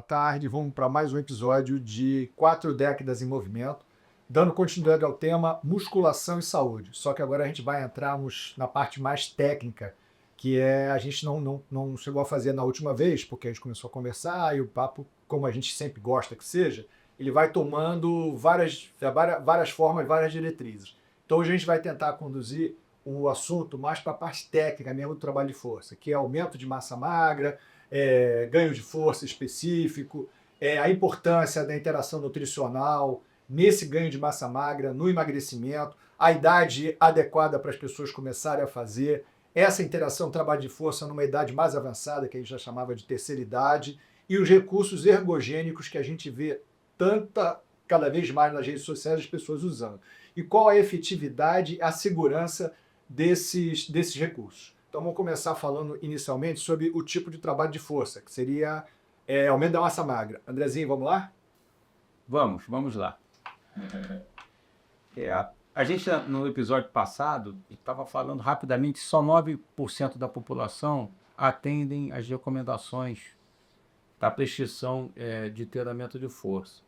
boa tarde. Vamos para mais um episódio de 4 décadas em movimento, dando continuidade ao tema musculação e saúde. Só que agora a gente vai entrarmos na parte mais técnica, que a gente não chegou a fazer na última vez, porque a gente começou a conversar e o papo, como a gente sempre gosta que seja, ele vai tomando várias formas, várias diretrizes. Então hoje a gente vai tentar conduzir o assunto mais para a parte técnica mesmo do trabalho de força, que é aumento de massa magra, ganho de força específico, a importância da interação nutricional nesse ganho de massa magra, no emagrecimento, a idade adequada para as pessoas começarem a fazer, essa interação trabalho de força numa idade mais avançada, que a gente já chamava de terceira idade, e os recursos ergogênicos que a gente vê cada vez mais nas redes sociais as pessoas usando. E qual a efetividade, a segurança desses recursos. Então vamos começar falando inicialmente sobre o tipo de trabalho de força, que seria aumento da massa magra. Andrezinho, vamos lá? Vamos lá. A gente, no episódio passado, estava falando rapidamente, só 9% da população atendem às recomendações da prescrição de treinamento de força.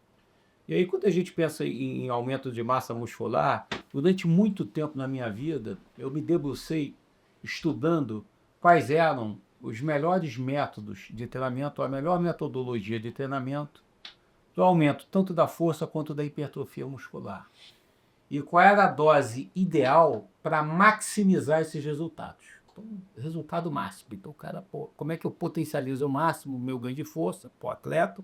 E aí, quando a gente pensa em aumento de massa muscular, durante muito tempo na minha vida, eu me debrucei estudando quais eram os melhores métodos de treinamento, a melhor metodologia de treinamento do aumento tanto da força quanto da hipertrofia muscular. E qual era a dose ideal para maximizar esses resultados. Então, resultado máximo. Então, cara, como é que eu potencializo ao máximo o meu ganho de força para o atleta?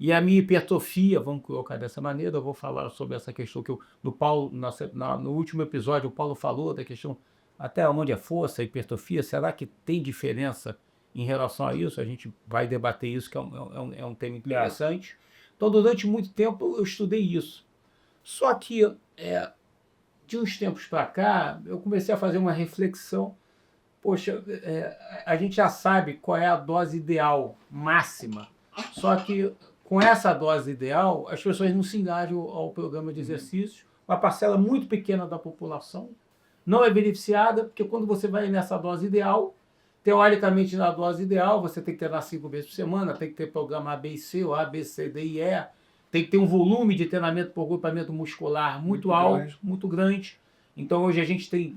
E a minha hipertrofia, vamos colocar dessa maneira, eu vou falar sobre essa questão que no último episódio o Paulo falou da questão até onde é força, hipertrofia, será que tem diferença em relação a isso? A gente vai debater isso, que é um tema interessante. Então, durante muito tempo eu estudei isso. Só que, de uns tempos para cá, eu comecei a fazer uma reflexão. Poxa, a gente já sabe qual é a dose ideal, máxima, só que com essa dose ideal, as pessoas não se engajam ao programa de exercícios. Uma parcela muito pequena da população não é beneficiada, porque quando você vai nessa dose ideal, teoricamente na dose ideal, você tem que treinar 5 vezes por semana, tem que ter programa A, B e C, ou A, B, C, D e E, tem que ter um volume de treinamento por grupamento muscular muito alto, muito grande. Então hoje a gente tem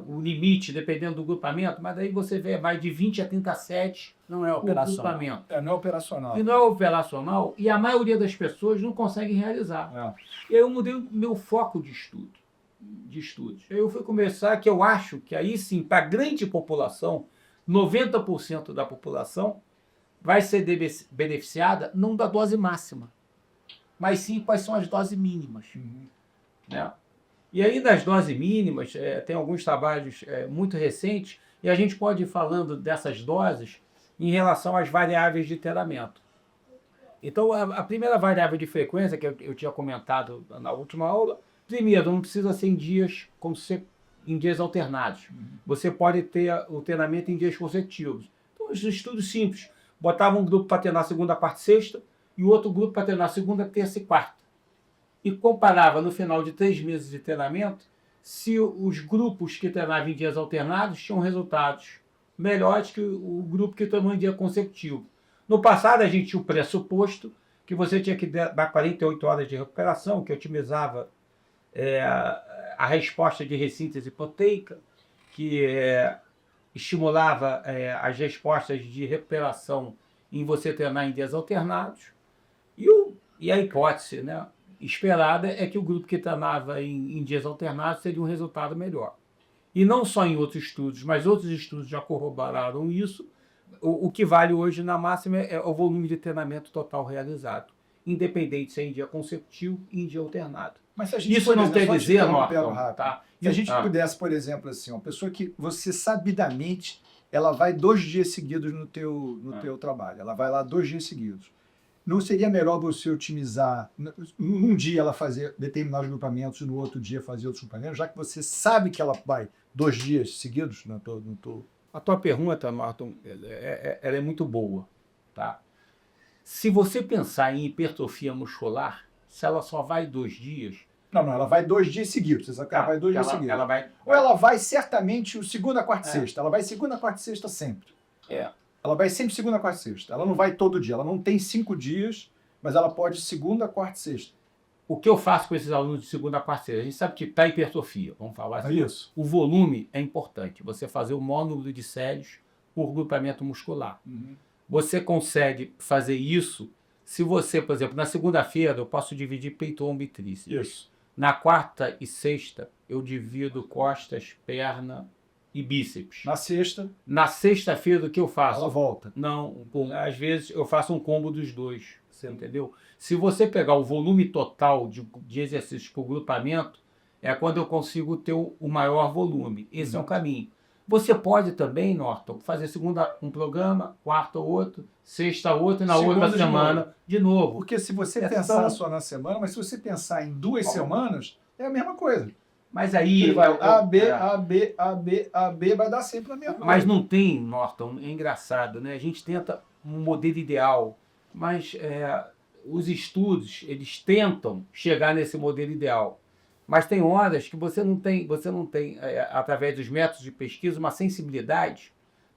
o limite, dependendo do grupamento, mas daí você vê mais de 20 a 30 sets não é operacional. Grupamento. Não é operacional. E não é operacional, e a maioria das pessoas não consegue realizar. E aí eu mudei o meu foco de estudos. Aí eu fui começar que eu acho que aí sim, para a grande população, 90% da população vai ser beneficiada não da dose máxima, mas sim quais são as doses mínimas. Né? E aí, das doses mínimas, tem alguns trabalhos muito recentes, e a gente pode ir falando dessas doses em relação às variáveis de treinamento. Então, a primeira variável de frequência, que eu tinha comentado na última aula, primeiro, não precisa ser em dias, em dias alternados. Você pode ter o treinamento em dias consecutivos. Então, os estudos simples. Botava um grupo para treinar segunda, quarta e sexta, e o outro grupo para treinar segunda, terça e quarta. E comparava no final de 3 meses de treinamento se os grupos que treinavam em dias alternados tinham resultados melhores que o grupo que treinou em dia consecutivo. No passado, a gente tinha o pressuposto que você tinha que dar 48 horas de recuperação, que otimizava a resposta de ressíntese proteica, que estimulava as respostas de recuperação em você treinar em dias alternados. E a hipótese, né, esperada é que o grupo que treinava em dias alternados teria um resultado melhor. E não só em outros estudos, mas outros estudos já corroboraram isso. O que vale hoje na máxima é o volume de treinamento total realizado, independente se é em dia consecutivo e em dia alternado. Mas se a gente, isso não quer dizer, tá? Se a gente pudesse, por exemplo, assim, uma pessoa que você sabidamente ela vai 2 dias seguidos no teu trabalho, ela vai lá 2 dias seguidos. Não seria melhor você otimizar, num dia ela fazer determinados grupamentos e no outro dia fazer outros grupamentos, já que você sabe que ela vai 2 dias seguidos no teu... A tua pergunta, Marton, ela é muito boa. Tá? Se você pensar em hipertrofia muscular, se ela só vai 2 dias... Não, ela vai 2 dias seguidos. Você sabe que ela vai 2 dias seguidos. Ou ela vai certamente segunda, quarta e sexta. Ela vai segunda, quarta e sexta sempre. Ela vai sempre segunda, quarta e sexta. Ela não vai todo dia. Ela não tem 5 dias, mas ela pode segunda, quarta e sexta. O que eu faço com esses alunos de segunda a quarta-feira? A gente sabe que para hipertrofia, vamos falar assim, Isso. o volume é importante. Você fazer o maior número de séries por grupamento muscular. Você consegue fazer isso se você, por exemplo, na segunda-feira eu posso dividir peito, ombro e tríceps. Isso. Na quarta e sexta eu divido costas, perna e bíceps. Na sexta, Na sexta-feira o que eu faço? ela volta. Não, às vezes eu faço um combo dos dois, você entendeu? Se você pegar o volume total de exercícios por grupamento, é quando eu consigo ter o maior volume. Esse é um caminho. Você pode também, Norton, fazer segunda um programa, quarta outro, sexta outro e na Segunda outra semana de novo. Porque se você É pensar tão- só na semana, mas se você pensar em 2 semanas, é a mesma coisa. Mas aí... Ele vai A, B, é. A, B, A, B, A, B, vai dar sempre a mesma coisa. Mas não tem, Norton, é engraçado, né? A gente tenta um modelo ideal, mas os estudos, eles tentam chegar nesse modelo ideal. Mas tem horas que você não tem, através dos métodos de pesquisa, uma sensibilidade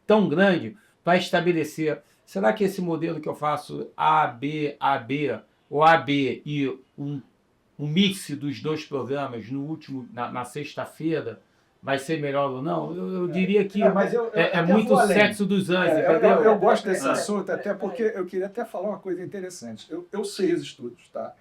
tão grande para estabelecer, será que esse modelo que eu faço A, B, ou AB e um mix dos dois programas na sexta-feira vai ser melhor ou não? Eu diria que mas eu é até muito vou além. sexo dos anjos, Eu entendeu? gosto desse assunto, até porque eu queria até falar uma coisa interessante. Eu sei os estudos, tá?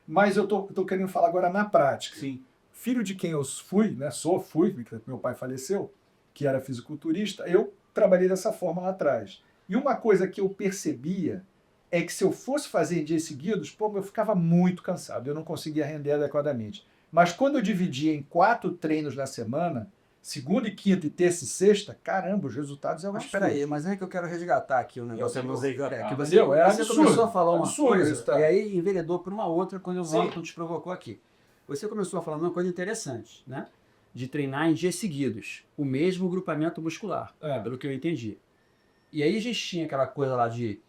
Mas eu tô querendo falar agora na prática. Sim. Filho de quem eu fui, né? Fui, porque meu pai faleceu, que era fisiculturista, eu trabalhei dessa forma lá atrás. E uma coisa que eu percebia é que se eu fosse fazer em dias seguidos, pô, eu ficava muito cansado, eu não conseguia render adequadamente. Mas quando eu dividia em 4 treinos na semana, segunda e quinta e terça e sexta, caramba, os resultados eram Mas absurdos. peraí, mas é que eu quero resgatar aqui o negócio que você, que você, Entendeu? É você absurdo, começou a falar uma absurdo coisa isso, tá? e aí enveredou por uma outra quando o Sim. Norton te provocou aqui. Você começou a falar uma coisa interessante, né? De treinar em dias seguidos, o mesmo grupamento muscular, pelo que eu entendi. E aí a gente tinha aquela coisa lá de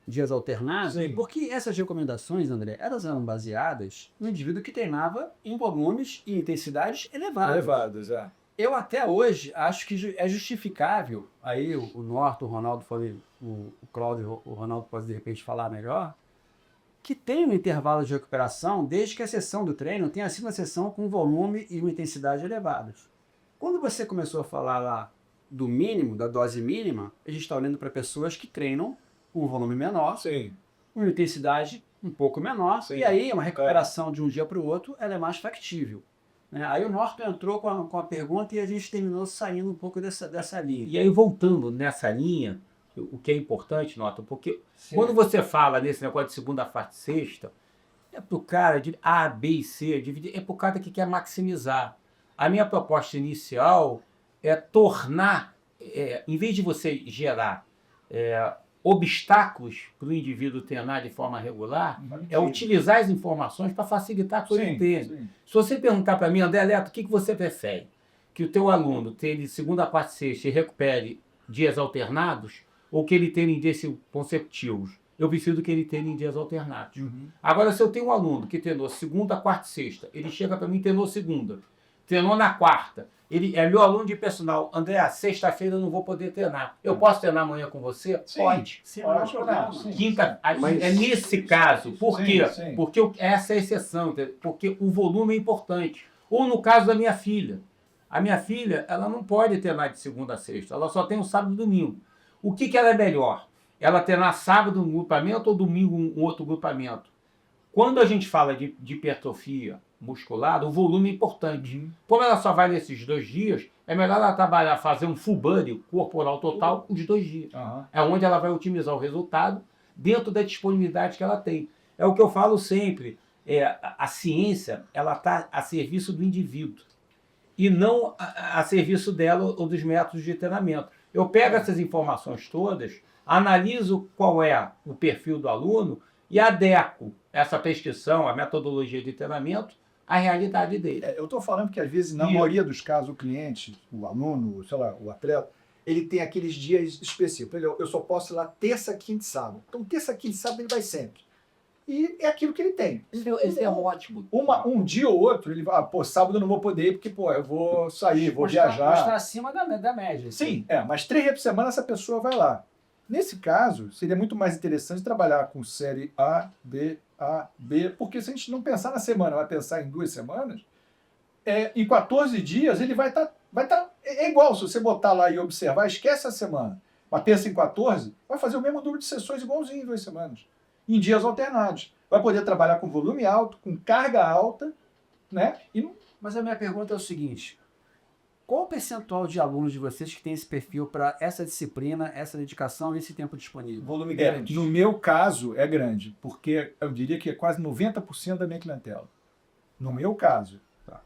dias alternados, Sim. porque essas recomendações, André, elas eram baseadas no indivíduo que treinava em volumes e intensidades elevadas. Elevados, é. Eu até hoje acho que é justificável, aí o Norton, o Ronaldo, o Cláudio, o Ronaldo pode de repente falar melhor, que tem um intervalo de recuperação desde que a sessão do treino tenha sido uma sessão com volume e uma intensidade elevados. Quando você começou a falar lá do mínimo, da dose mínima, a gente está olhando para pessoas que treinam com um volume menor, Sim. uma intensidade um pouco menor, Sim. e aí uma recuperação de um dia para o outro ela é mais factível. Né? Aí o Norton entrou com a pergunta e a gente terminou saindo um pouco dessa linha. E aí, voltando nessa linha, o que é importante, Norton, porque Sim. quando você fala nesse negócio de segunda, quarta e sexta, é pro cara de A, B e C, é pro cara que quer maximizar. A minha proposta inicial é tornar, em vez de você gerar obstáculos para o indivíduo treinar de forma regular, é utilizar as informações para facilitar a sua treino. Sim. Se você perguntar para mim, André Leto, o que você prefere? Que o teu aluno tenha de segunda, quarta e sexta e recupere dias alternados, ou que ele tenha em dias consecutivos? Eu prefiro que ele tenha em dias alternados. Agora, se eu tenho um aluno que treinou segunda, quarta e sexta, ele chega para mim e treinou segunda, treinou na quarta, ele é meu aluno de personal. André, sexta-feira eu não vou poder treinar. Eu posso treinar amanhã com você? Sim. Pode. Sim, não é problema. Sim. Quinta, Mas- é nesse caso. Por Sim, quê? sim. Porque essa é a exceção, entendeu? Porque o volume é importante. Ou no caso da minha filha. A minha filha, ela não pode treinar de segunda a sexta. Ela só tem um sábado e domingo. O que ela é melhor? Ela treinar sábado um grupamento ou domingo um outro grupamento? Quando a gente fala de hipertrofia muscular, o volume é importante. Como ela só vai nesses 2 dias, é melhor ela trabalhar, fazer um full body corporal total os 2 dias. É onde ela vai otimizar o resultado dentro da disponibilidade que ela tem. É o que eu falo sempre, a ciência ela está a serviço do indivíduo e não a serviço dela ou dos métodos de treinamento. Eu pego essas informações todas, analiso qual é o perfil do aluno e adequo essa prescrição, a metodologia de treinamento à realidade dele. Eu estou falando que, às vezes, na maioria dos casos, o cliente, o aluno, sei lá, o atleta, ele tem aqueles dias específicos. Eu só posso ir lá terça, quinta e sábado. Então, terça, quinta e sábado ele vai sempre. E é aquilo que ele tem. Esse é ótimo. Um dia ou outro, ele vai, sábado eu não vou poder ir porque, eu vou sair, vou Mas viajar. está acima da média. Sim, mas 3 vezes por semana essa pessoa vai lá. Nesse caso, seria muito mais interessante trabalhar com série A, B, porque se a gente não pensar na semana, vai pensar em 2 semanas, em 14 dias ele vai estar. É igual, se você botar lá e observar, esquece a semana, mas pensa em 14, vai fazer o mesmo número de sessões igualzinho em 2 semanas, em dias alternados. Vai poder trabalhar com volume alto, com carga alta, né? Mas a minha pergunta é o seguinte: qual o percentual de alunos de vocês que tem esse perfil para essa disciplina, essa dedicação e esse tempo disponível? Volume grande. No meu caso, é grande, porque eu diria que é quase 90% da minha clientela. No meu caso.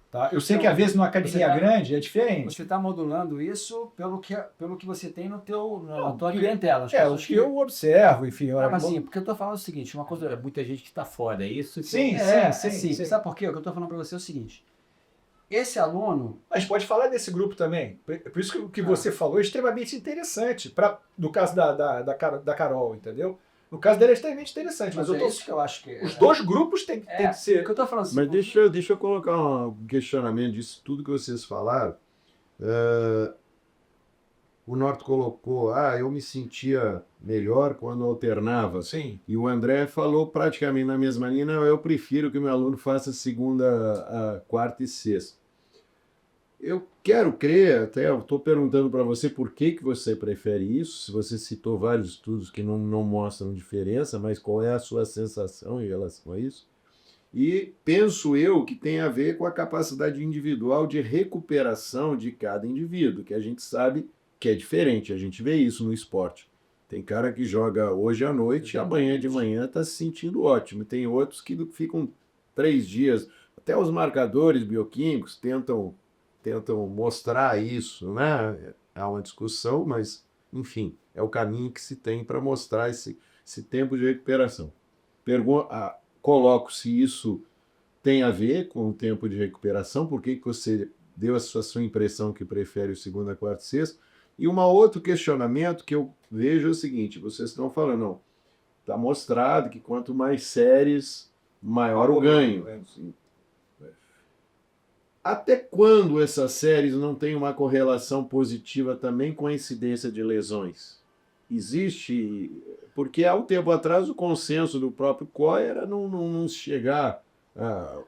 Tá? Eu sei Então, que às vezes numa academia você grande é diferente. Você está modulando isso pelo que você tem na tua clientela. O que eu observo, enfim. Mas assim, porque eu estou falando o seguinte, uma coisa... Muita gente que está fora, é isso? Sim. Sabe por quê? O que eu estou falando para você é o seguinte. Esse aluno... Mas pode falar desse grupo também. Por isso que o que você falou é extremamente interessante. No caso da Carol, entendeu? No caso dela é extremamente interessante. Mas isso que eu acho que... Os dois grupos têm que ser... O que eu estou falando assim... Mas deixa eu colocar um questionamento disso tudo que vocês falaram. O Norton colocou, eu me sentia melhor quando alternava. Sim. E o André falou praticamente na mesma linha, não, eu prefiro que o meu aluno faça segunda, quarta e sexta. Eu quero crer, até eu estou perguntando para você por que você prefere isso, se você citou vários estudos que não mostram diferença, mas qual é a sua sensação em relação a isso? E penso eu que tem a ver com a capacidade individual de recuperação de cada indivíduo, que a gente sabe que é diferente, a gente vê isso no esporte. Tem cara que joga hoje à noite e amanhã de manhã está se sentindo ótimo. Tem outros que ficam 3 dias, até os marcadores bioquímicos tentam mostrar isso, né? Há uma discussão, mas, enfim, é o caminho que se tem para mostrar esse tempo de recuperação. Coloco se isso tem a ver com o tempo de recuperação, por que você deu a sua impressão que prefere o segunda, quarta e sexta. E um outro questionamento que eu vejo é o seguinte, vocês estão falando, não, está mostrado que quanto mais séries, maior o ganho. Até quando essas séries não têm uma correlação positiva também com a incidência de lesões? Existe, porque há um tempo atrás o consenso do próprio COI era não chegar,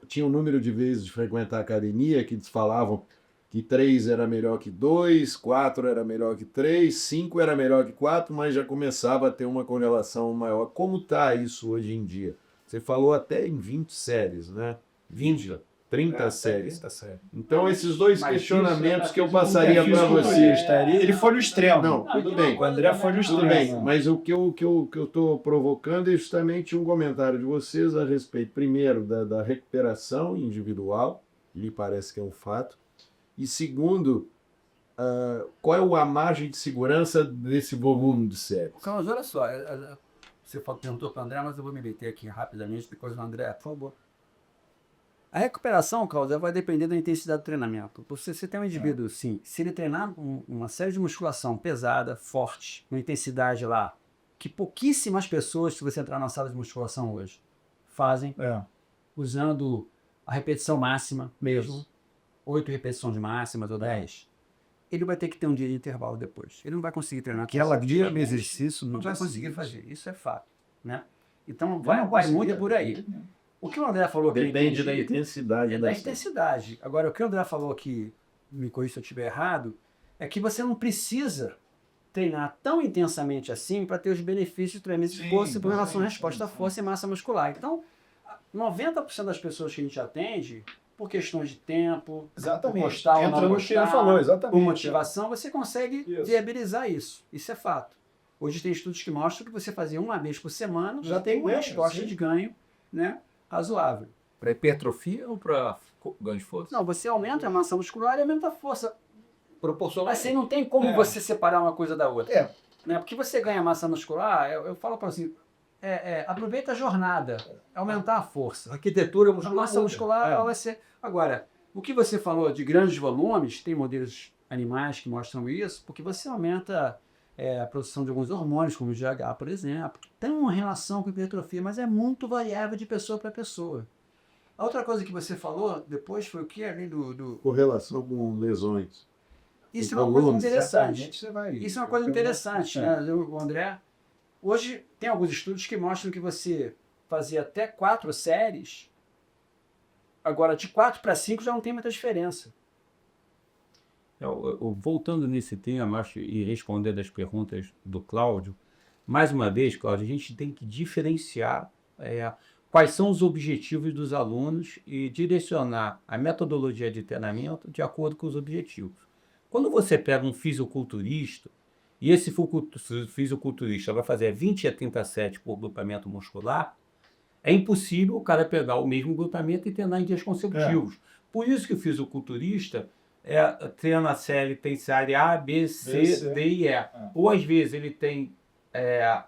tinha um número de vezes de frequentar a academia que eles falavam que 3 era melhor que 2, 4 era melhor que 3, 5 era melhor que 4, mas já começava a ter uma correlação maior. Como está isso hoje em dia? Você falou até em 20 séries, né? 20, 30 séries. Então, esses dois questionamentos que eu passaria para você. Ele foi no extremo. Não, tudo bem. O André foi no extremo. Tudo bem, mas o que eu estou provocando é justamente um comentário de vocês a respeito, primeiro, da recuperação individual, lhe parece que é um fato, e segundo, qual é a margem de segurança desse volume de séries? Carlos, olha só, você perguntou para o André, mas eu vou me meter aqui rapidamente, depois do André, por favor. A recuperação, Carlos, vai depender da intensidade do treinamento. Você tem um indivíduo, sim, se ele treinar uma série de musculação pesada, forte, uma intensidade lá, que pouquíssimas pessoas, se você entrar na sala de musculação hoje, fazem, usando a repetição máxima mesmo, 8 repetições máximas ou 10, ele vai ter que ter um dia de intervalo depois. Ele não vai conseguir treinar. Aquela dia no exercício não vai conseguir fazer. Isso é fato, né? Então vai muito por aí. O que o André falou aqui... Depende da intensidade. Da intensidade. Agora, o que o André falou aqui, me corrija se eu estiver errado, é que você não precisa treinar tão intensamente assim para ter os benefícios de treinamento de força com relação à resposta à força e massa muscular. Então, 90% das pessoas que a gente atende, por questões de tempo, exatamente, por gostar ou não gostar, por motivação, você consegue viabilizar isso. Isso é fato. Hoje tem estudos que mostram que você fazer uma vez por semana já tem uma resposta de ganho, né, razoável. Para hipertrofia ou para ganho de força? Não, você aumenta a massa muscular e aumenta a força. Proporcional. Assim, não tem como você separar uma coisa da outra. Né? Porque você ganha massa muscular, eu falo para assim, aproveita a jornada, aumentar a força. Arquitetura muscular. A massa muscular ela vai ser... Agora, o que você falou de grandes volumes, tem modelos animais que mostram isso, porque você aumenta a produção de alguns hormônios, como o GH, por exemplo, que tem uma relação com a hipertrofia, mas é muito variável de pessoa para pessoa. A outra coisa que você falou depois foi o que? Além do... Correlação com lesões. Isso é uma coisa volume. interessante. Certamente você vai- Isso é uma coisa interessante, né? O André, hoje tem alguns estudos que mostram que você fazia até 4 séries, agora de 4 para 5 já não tem muita diferença. Voltando nesse tema, acho, e respondendo as perguntas do Cláudio, mais uma vez, Cláudio, a gente tem que diferenciar quais são os objetivos dos alunos e direcionar a metodologia de treinamento de acordo com os objetivos. Quando você pega um fisiculturista, e esse fisiculturista vai fazer 20 a 30 séries por grupamento muscular, é impossível o cara pegar o mesmo grupamento e treinar em dias consecutivos. Por isso que o fisiculturista treina a série, tem série A, B, C, D e E. Ou às vezes ele tem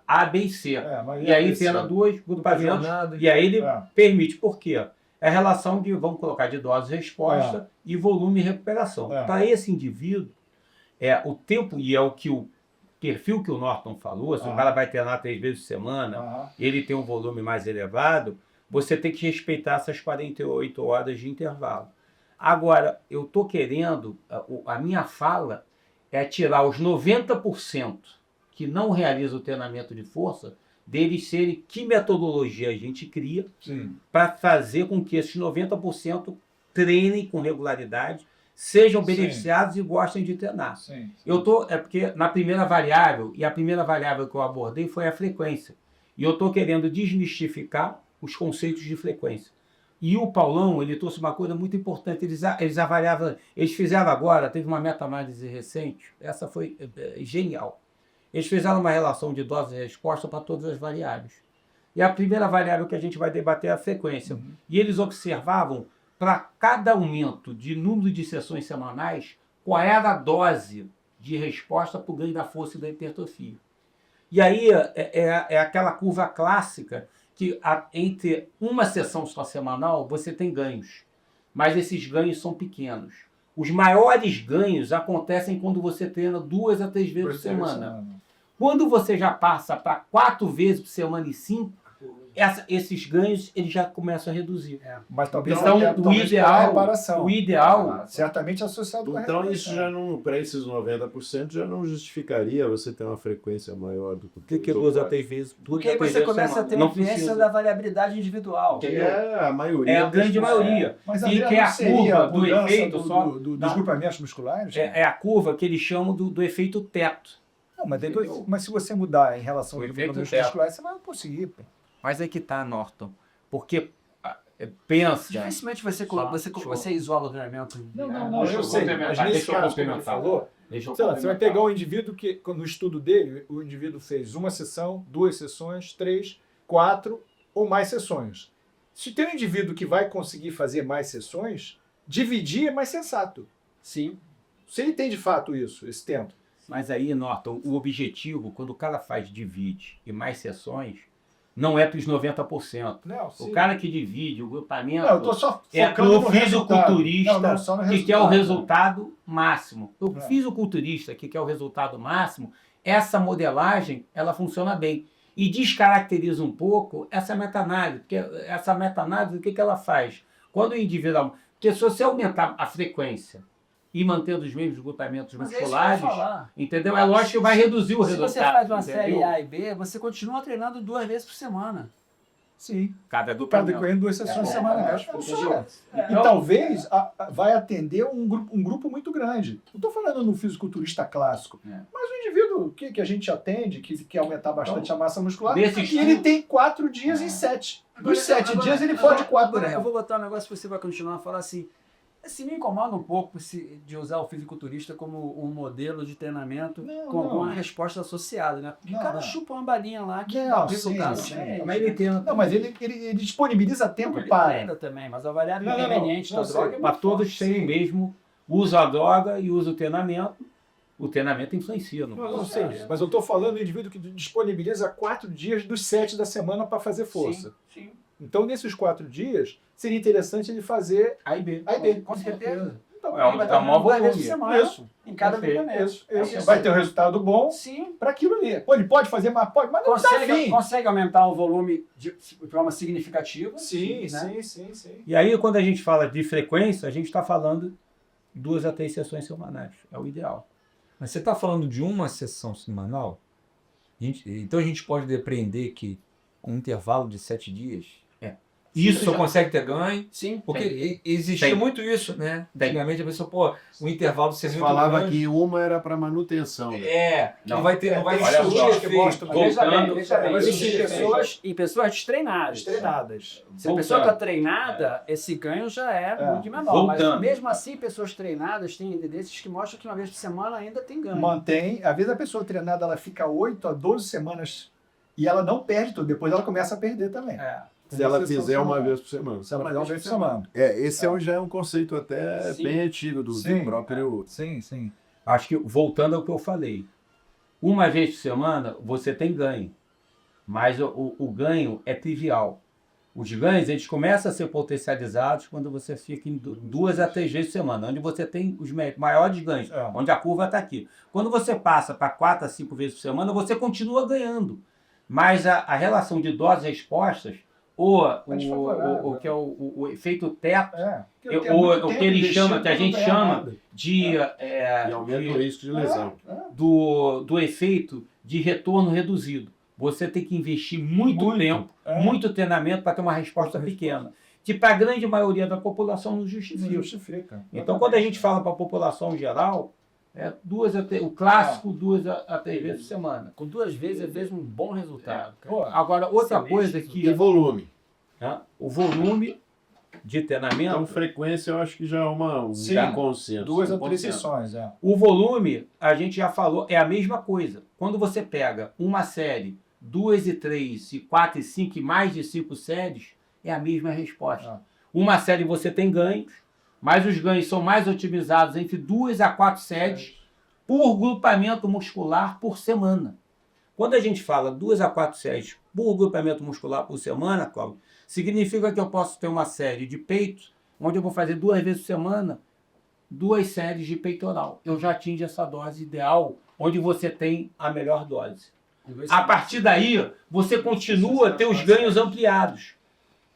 A, B e C. Mas E aí treina 2 grupamentos. jornada, E aí ele É. permite. Por quê? É a relação de, vamos colocar, de dose resposta e volume e recuperação. É. Para esse indivíduo, o tempo, e é o que o perfil que o Norton falou, se o cara vai treinar 3 vezes por semana, ele tem um volume mais elevado, você tem que respeitar essas 48 horas de intervalo. Agora, eu estou querendo, a minha fala é tirar os 90% que não realizam o treinamento de força, deles serem que metodologia a gente cria para fazer com que esses 90% treinem com regularidade, sejam beneficiados e gostem de treinar. Porque na primeira variável, e a primeira variável que eu abordei foi a frequência, e eu estou querendo desmistificar os conceitos de frequência. E o Paulão, ele trouxe uma coisa muito importante, eles avaliavam, eles fizeram agora, teve uma meta-análise recente, essa foi genial. Eles fizeram uma relação de dose e resposta para todas as variáveis. E a primeira variável que a gente vai debater é a frequência. E eles observavam, para cada aumento de número de sessões semanais, qual era a dose de resposta para o ganho da força e da hipertrofia. E aí é aquela curva clássica que entre uma sessão só semanal você tem ganhos, mas esses ganhos são pequenos. Os maiores ganhos acontecem quando você treina 2 a 3 vezes por semana. Quando você já passa para 4 vezes por semana e 5, esses ganhos eles já começam a reduzir. Mas talvez Então, reparação. o ideal certamente associado com a Então reparação. isso já não, para esses 90% já não justificaria você ter uma frequência maior do que que 2 a 3 vezes. Porque aí você começa a ter não influência precisa. da variabilidade individual. Que é a maioria. É a grande maioria. Mas E André, que é não a seria curva a do mudança efeito só. dos grupamentos musculares? É a curva que eles chamam do efeito teto. Não, mas se você mudar em relação O aos efeito grupamentos teto. musculares, você vai conseguir. Pô. Mas aí que tá, Norton. Porque pensa. Dificilmente você Só- isola o treinamento. Deixa eu sei. complementar, Mas nesse deixa eu caso que ele complementar. falou, Deixa eu sei lá, você vai complementar. pegar um indivíduo que, no estudo dele, o indivíduo fez uma sessão, 2 sessões, 3, 4 ou mais sessões. Se tem um indivíduo que vai conseguir fazer mais sessões, dividir é mais sensato. Sim. Se ele tem de fato isso, esse tempo. Mas aí, Norton, o objetivo, quando o cara faz divide e mais sessões, não é para os 90%. Não, O sim. cara que divide o grupamento Não, eu tô só é focando o no resultado. fisiculturista Não, só no que quer o resultado máximo. O É. fisiculturista que quer o resultado máximo, essa modelagem, ela funciona bem. E descaracteriza um pouco essa meta-análise. Porque essa meta-análise, o que ela faz? Quando o indivíduo... Porque se você aumentar a frequência e mantendo os mesmos grupamentos Mas é isso que eu ia musculares, falar. entendeu? É lógico que vai reduzir o Se resultado. você faz uma entendeu? série A e B, você continua treinando 2 vezes por semana. Sim. Cada Está grupamento. decorrendo 2 sessões semanais. Entendeu? E talvez vai atender um grupo muito grande. Não estou falando no fisiculturista clássico, mas o indivíduo que a gente atende, que quer aumentar bastante a massa muscular, Nesse e estudo- ele tem 4 dias em 7. Dos 7 dias ele pode 4. Eu vou botar um negócio que você vai continuar a falar assim. Assim, me incomoda um pouco de usar o fisiculturista como um modelo de treinamento Não, com não. alguma resposta associada, né? Porque Não, o cara não. chupa uma balinha lá que Não, dá um sim, resultado sim. diferente. Mas ele tem Não, mas ele disponibiliza tempo Ele para. treina também, mas a variável Não, não, não. inconveniente da Não, droga sei. é Para muito todos forte. serem mesmo, usa a droga e usa o treinamento influencia. Não sei, mas eu estou falando do indivíduo que disponibiliza 4 dias dos 7 da semana para fazer força. Sim. Então, nesses 4 dias, seria interessante ele fazer A e B. A e B. Com certeza. Então, É um Ele vai tá treinar maior 2 vezes por volume. semana Isso. em cada Perfeito. treinamento. isso. Vai ter um resultado bom Sim. para aquilo ali. Pô, ele pode fazer mais, pode, mas não dá fim. Consegue aumentar o volume de forma significativa. Sim, né? sim. E aí, quando a gente fala de frequência, a gente está falando 2 a 3 sessões semanais. É o ideal. Mas você está falando de uma sessão semanal? Então a gente pode depreender que um intervalo de 7 dias, isso só consegue ter ganho? Sim. Porque existia Tem. muito isso, né? Antigamente a pessoa, pô, o intervalo seria Você muito falava grande. que uma era para manutenção. Né? Não vai olha surtir só, efeito. Veja bem, Voltando- veja bem. Mas Existem isso- pessoas e pessoas destreinadas. Treinadas. Se a pessoa está Voltando. treinada, esse ganho já é muito menor. Voltando. Mas mesmo assim, pessoas treinadas têm evidências que mostram que uma vez por semana ainda tem ganho. Mantém, a vida da pessoa treinada, ela fica 8 a 12 semanas e ela não perde tudo, depois ela começa a perder também. Se ela fizer uma vez por semana. Se ela fizer uma vez por semana. Esse já é um conceito até Sim. bem antigo do próprio... Sim. Acho que, voltando ao que eu falei, uma vez por semana você tem ganho, mas o ganho é trivial. Os ganhos, eles começam a ser potencializados quando você fica em 2 a 3 vezes por semana, onde você tem os maiores ganhos, onde a curva está aqui. Quando você passa para 4 a 5 vezes por semana, você continua ganhando. Mas a relação de doses e respostas, ou o que é o efeito teto, ou o que ele chama, que a gente chama de, E aumenta o risco de lesão. do efeito de retorno reduzido. Você tem que investir muito tempo, muito treinamento para ter uma resposta pequena. Que para a grande maioria da população não justifica. Então, quando a gente fala para a população geral, o clássico 2 a 3 vezes por semana. Com 2 vezes, às vezes, um bom resultado. Agora, outra Excelente coisa resultado. que E volume. o volume de Então, treinamento, frequência eu acho que já é um Sim. consenso. 2 a 3 consenso. sessões, o volume, a gente já falou, é a mesma coisa. Quando você pega uma série, 2 e 3, e 4 e 5, e mais de 5 séries, é a mesma resposta. Uma série você tem ganhos, mas os ganhos são mais otimizados entre 2 a 4 séries por grupamento muscular por semana. Quando a gente fala 2 a 4 séries por grupamento muscular por semana, Cláudio, significa que eu posso ter uma série de peito, onde eu vou fazer 2 vezes por semana, 2 séries de peitoral. Eu já atingo essa dose ideal, onde você tem a melhor dose. A partir daí, você continua a ter os ganhos ampliados.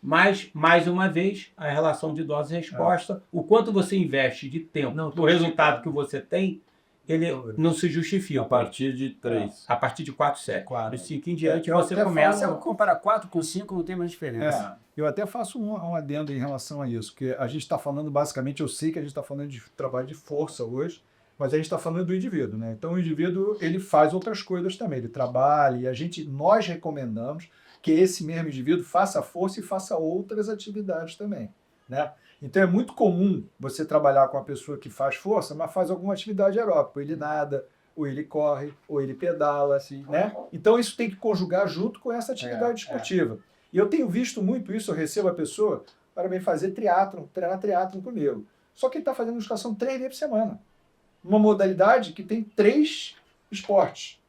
Mas, mais uma vez, a relação de dose e resposta, o quanto você investe de tempo, o resultado que você tem, ele não se justifica. A partir de 3. A partir de 4 séries. De 5 em diante, Eu você até começa... Se eu comparar 4 com 5, não tem mais diferença. Eu até faço um adendo em relação a isso, que a gente está falando basicamente, eu sei que a gente está falando de trabalho de força hoje, mas a gente está falando do indivíduo, né? Então o indivíduo, ele faz outras coisas também, ele trabalha e nós recomendamos que esse mesmo indivíduo faça força e faça outras atividades também, né? Então é muito comum você trabalhar com uma pessoa que faz força, mas faz alguma atividade aeróbica, ou ele nada, ou ele corre, ou ele pedala, assim, né? Então isso tem que conjugar junto com essa atividade esportiva. E eu tenho visto muito isso, eu recebo a pessoa para vir fazer triatlon, treinar triatlon comigo. Só que ele está fazendo musculação 3 vezes por semana. Uma modalidade que tem 3 esportes.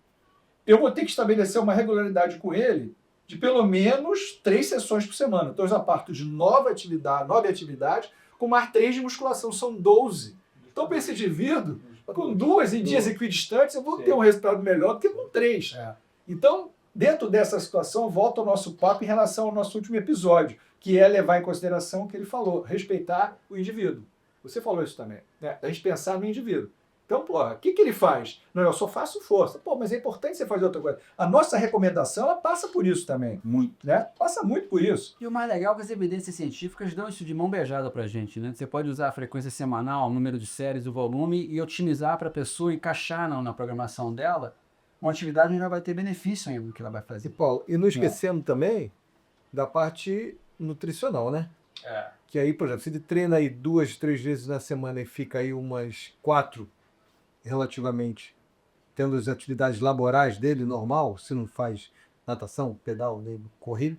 Eu vou ter que estabelecer uma regularidade com ele de pelo menos 3 sessões por semana. Então eu já parto de 9 atividades com mais 3 de musculação, são 12. Então para esse indivíduo, com 2 em dias equidistantes, eu vou ter um resultado melhor do que com 3. Então, dentro dessa situação, volta ao nosso papo em relação ao nosso último episódio, que é levar em consideração o que ele falou, respeitar o indivíduo. Você falou isso também, né? A gente pensar no indivíduo. Então, porra, o que ele faz? Não, eu só faço força. Pô, mas é importante você fazer outra coisa. A nossa recomendação, ela passa por isso também. Muito. Né? Passa muito por isso. E o mais legal é que as evidências científicas dão isso de mão beijada pra gente, né? Você pode usar a frequência semanal, o número de séries, o volume e otimizar para a pessoa encaixar na programação dela uma atividade onde ela vai ter benefício ainda no que ela vai E fazer. Paulo, e não esquecendo também da parte nutricional, né? Que aí, por exemplo, se ele treina aí 2, 3 vezes na semana e fica aí umas 4 relativamente tendo as atividades laborais dele normal, se não faz natação, pedal, nem corrida,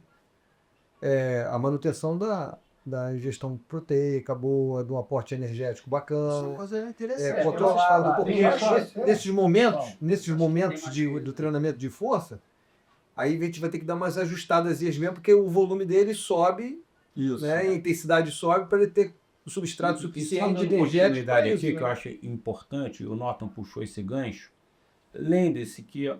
a manutenção da ingestão proteica boa, de um aporte energético bacana. Coisa interessante. Controle, porque nesses momentos Tem do treinamento de força, aí a gente vai ter que dar umas ajustadas mesmo, porque o volume dele sobe, Isso. né, e a intensidade sobe para ele ter o substrato suficiente de energético. Continuidade pra aqui, isso, que eu né? acho importante, o Norton puxou esse gancho. Lembre-se que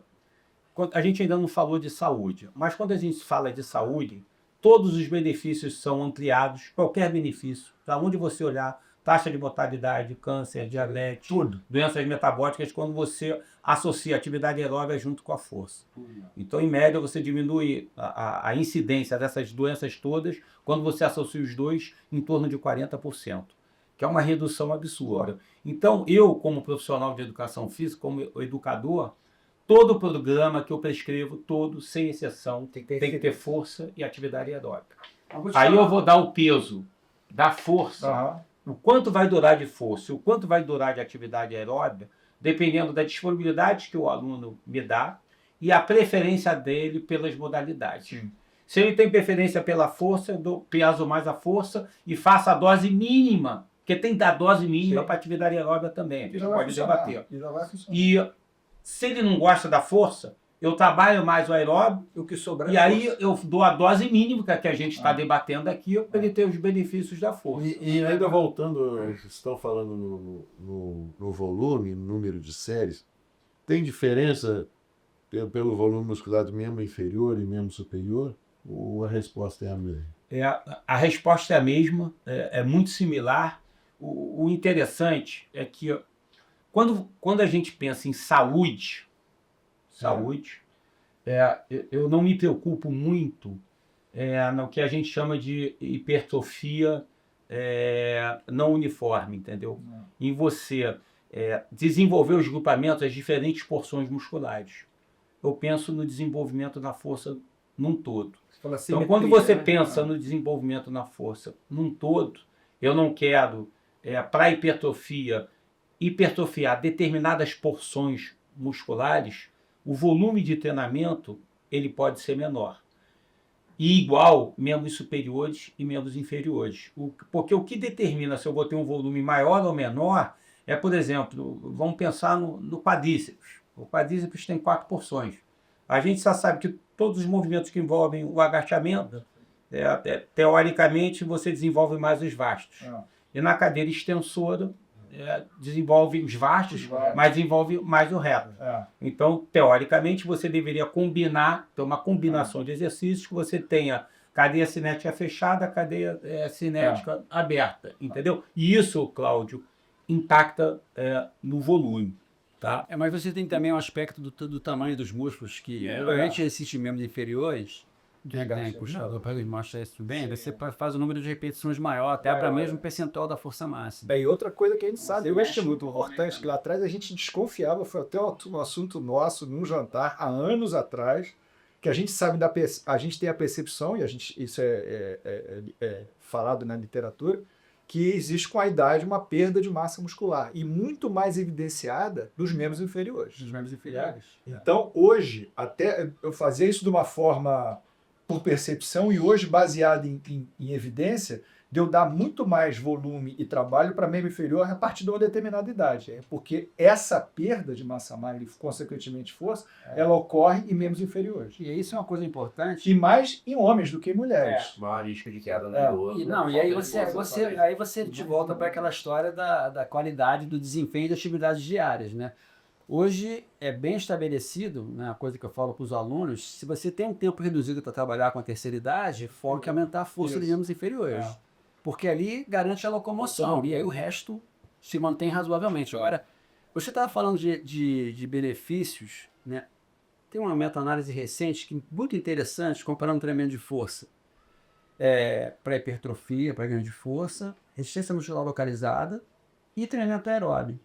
a gente ainda não falou de saúde, mas quando a gente fala de saúde, todos os benefícios são ampliados, qualquer benefício, para onde você olhar, taxa de mortalidade, câncer, diabetes, Tudo. doenças metabólicas, quando você associa a atividade aeróbica junto com a força. Então, em média, você diminui a incidência dessas doenças todas quando você associa os dois em torno de 40%, que é uma redução absurda. Então, eu, como profissional de educação física, como educador, todo programa que eu prescrevo, todo, sem exceção, tem que ter força e atividade aeróbica. Aí eu vou dar o peso da força, o quanto vai durar de força, o quanto vai durar de atividade aeróbica, dependendo da disponibilidade que o aluno me dá e a preferência dele pelas modalidades. Sim. Se ele tem preferência pela força, eu peso mais a força e faço a dose mínima, porque tem que dar dose mínima para atividade aeróbica também, a gente pode debater. E já vai funcionar. E se ele não gosta da força, eu trabalho mais o aeróbico, O que sobrar e aí eu dou a dose mínima que a gente está debatendo aqui para ele ter os benefícios da força. E ainda voltando, estão falando no volume, no número de séries, tem diferença pelo volume muscular do membro inferior e membro superior? Ou a resposta é a mesma? A resposta é a mesma, é muito similar. O interessante é que quando a gente pensa em saúde, eu não me preocupo muito no que a gente chama de hipertrofia não uniforme, entendeu? Em você desenvolver os grupamentos, as diferentes porções musculares. Eu penso no desenvolvimento da força num todo. Então, quando você pensa no desenvolvimento na força num todo, eu não quero, para hipertrofiar determinadas porções musculares, o volume de treinamento ele pode ser menor. E igual membros superiores e membros inferiores. Porque o que determina se eu vou ter um volume maior ou menor por exemplo, vamos pensar no quadríceps. O quadríceps tem 4 porções. A gente já sabe que todos os movimentos que envolvem o agachamento, teoricamente, você desenvolve mais os vastos. E na cadeira extensora, desenvolve os vastos, mas desenvolve mais o reto. Então, teoricamente, você deveria ter uma combinação de exercícios que você tenha cadeia cinética fechada, cadeia cinética aberta, entendeu? E isso, Cláudio, impacta no volume. Tá? Mas você tem também um aspecto do tamanho dos músculos, que durante esses membros inferiores, puxador para mostrar isso bem, você faz o número de repetições maior, até para mesmo percentual da força máxima. E outra coisa que a gente sabe, eu acho muito importante, que lá atrás a gente desconfiava, foi até um assunto nosso num jantar, há anos atrás, que a gente sabe, a gente tem a percepção, e isso é falado na literatura, que existe com a idade uma perda de massa muscular, e muito mais evidenciada nos membros inferiores. Dos membros inferiores. Então, hoje, até eu fazia isso de uma forma por percepção, e hoje, baseado em evidência, de eu dar muito mais volume e trabalho para membro inferior a partir de uma determinada idade. Porque essa perda de massa magra e, consequentemente, força, ela ocorre em membros inferiores. E isso é uma coisa importante. E mais em homens do que em mulheres. Maior risco de queda no idoso. E aí você de volta para aquela história da qualidade do desempenho das atividades diárias, né? Hoje é bem estabelecido, né, a coisa que eu falo para os alunos, se você tem um tempo reduzido para trabalhar com a terceira idade, foque em aumentar a força dos membros inferiores. Porque ali garante a locomoção e aí o resto se mantém razoavelmente. Agora, você estava falando de benefícios, né? Tem uma meta-análise recente que é muito interessante, comparando treinamento de força para hipertrofia, para ganho de força, resistência muscular localizada e treinamento aeróbio.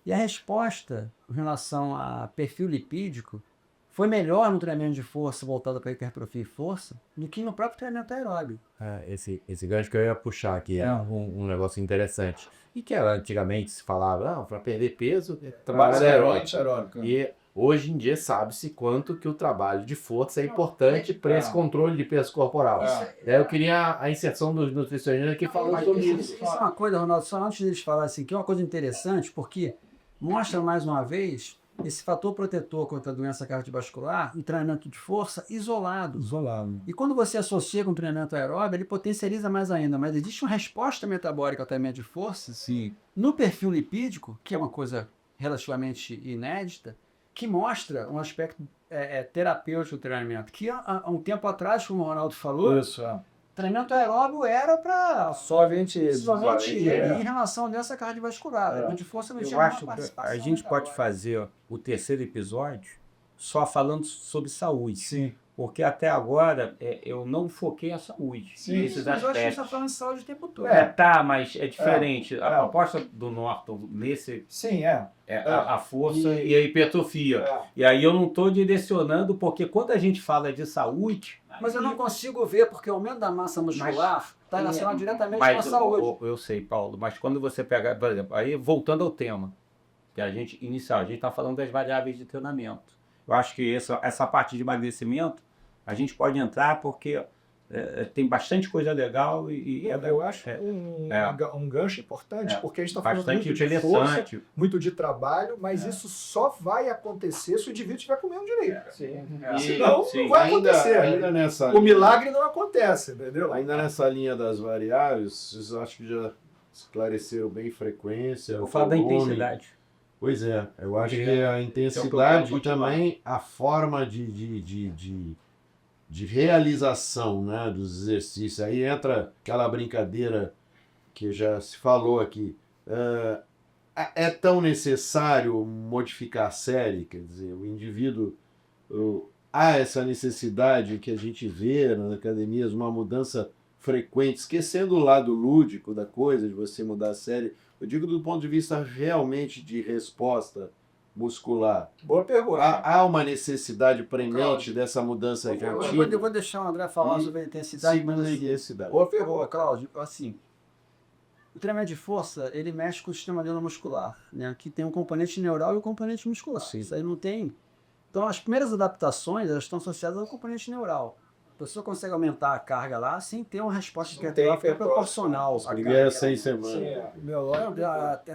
E a resposta em relação a perfil lipídico foi melhor no treinamento de força voltado para hipertrofia e força do que no próprio treinamento aeróbio. Esse gancho que eu ia puxar aqui é um negócio interessante. E que antigamente se falava, para perder peso, trabalho aeróbico. E hoje em dia sabe-se quanto que o trabalho de força é importante para esse controle de peso corporal. Eu queria a inserção dos nutricionistas aqui falando sobre isso. Isso é uma coisa, Ronaldo, só antes deles falarem assim, que é uma coisa interessante, porque mostra mais uma vez esse fator protetor contra a doença cardiovascular em treinamento de força isolado. E quando você associa com o treinamento aeróbio, ele potencializa mais ainda. Mas existe uma resposta metabólica ao treinamento de força no perfil lipídico, que é uma coisa relativamente inédita, que mostra um aspecto terapêutico do treinamento. Que há um tempo atrás, como o Ronaldo falou, treinamento aeróbio era para Somente em relação dessa cardiovascular. De força não Eu tinha acho que participação, a gente né, pode cara? fazer o terceiro episódio só falando sobre saúde. Sim. Porque até agora eu não foquei a saúde. Sim, Esses Mas eu acho que a gente está aspectos. falando de saúde o tempo todo. Tá, mas é diferente. A É. proposta do Norton nesse Sim, é. é a força E- e a hipertrofia. É. E aí eu não estou direcionando, porque quando a gente fala de saúde, Mas eu não consigo ver, porque o aumento da massa muscular está relacionado diretamente com a mas saúde. eu sei, Paulo, mas quando você pega, por exemplo, aí voltando ao tema, que a gente está falando das variáveis de treinamento. Eu acho que essa parte de emagrecimento, a gente pode entrar porque tem bastante coisa legal Eu acho um gancho importante, porque a gente está falando bastante muito de força, interessante. muito de trabalho, mas isso só vai acontecer se o indivíduo estiver comendo direito. Senão, não vai acontecer. Ainda nessa O milagre não acontece, entendeu? Ainda nessa linha das variáveis, vocês acho que já esclareceram bem frequência. Eu falo da volume. intensidade. Pois é, eu acho É. que a É o que eu intensidade quero e também a forma de realização, né, dos exercícios. Aí entra aquela brincadeira que já se falou aqui. É tão necessário modificar a série? Quer dizer, o indivíduo... há essa necessidade que a gente vê nas academias, uma mudança frequente, esquecendo o lado lúdico da coisa, de você mudar a série. Eu digo do ponto de vista realmente de resposta muscular. Boa pergunta. Há uma necessidade premente dessa mudança Eu contínua? vou deixar o André falar sobre a intensidade, Sim, mas assim, intensidade. Boa pergunta. Cláudio, assim, o treinamento de força, ele mexe com o sistema neuromuscular, né? Que tem um componente neural e um componente muscular. Isso aí não tem... Então, as primeiras adaptações, elas estão associadas ao componente neural. A pessoa consegue aumentar a carga lá sem ter uma resposta que é proporcional. As primeiras 6 semanas.